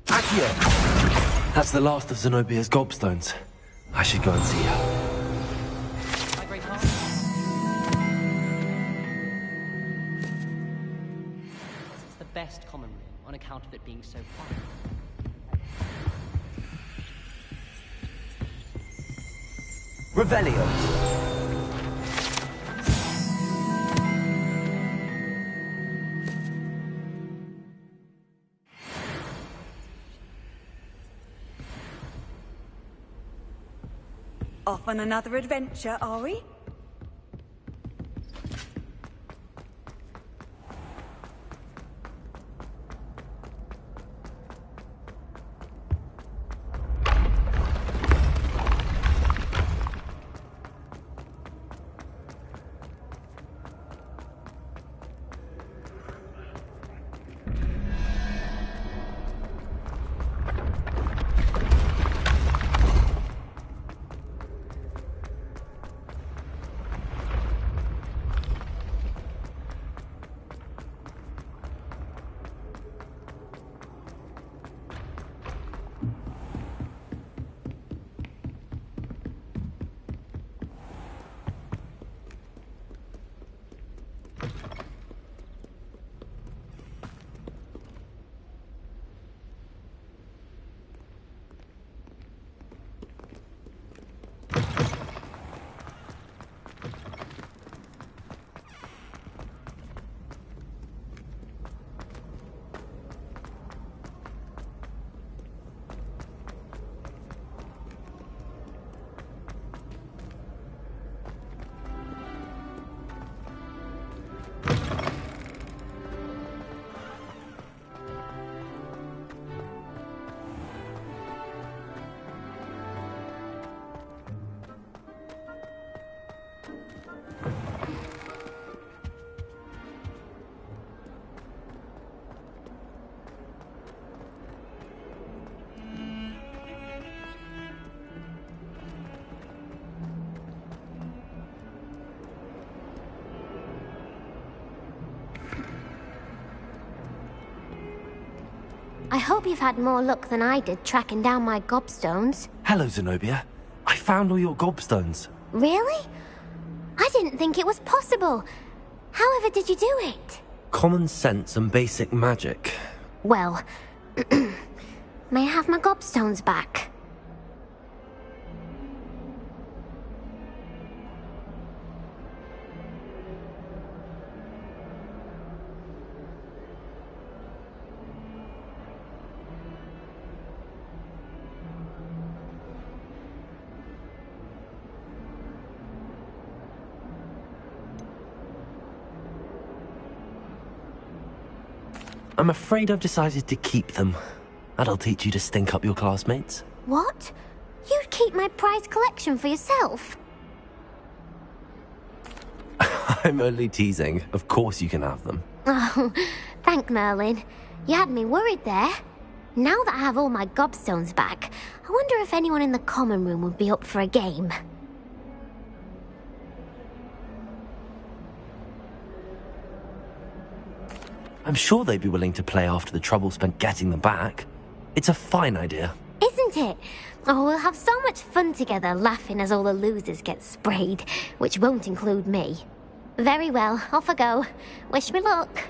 Accio! That's the last of Zenobia's gobstones. I should go and see her. It's the best common room on account of it being so fun. Revelio. Off on another adventure, are we? I hope you've had more luck than I did tracking down my gobstones. Hello, Zenobia. I found all your gobstones. Really? I didn't think it was possible. However did you do it? Common sense and basic magic. Well, may I have my gobstones back? I'm afraid I've decided to keep them. That'll teach you to stink up your classmates. What? You'd keep my prized collection for yourself? I'm only teasing. Of course you can have them. Oh, thank Merlin. You had me worried there. Now that I have all my gobstones back, I wonder if anyone in the common room would be up for a game. I'm sure they'd be willing to play after the trouble spent getting them back. It's a fine idea. Isn't it? Oh, we'll have so much fun together, laughing as all the losers get sprayed, which won't include me. Very well, off I go. Wish me luck.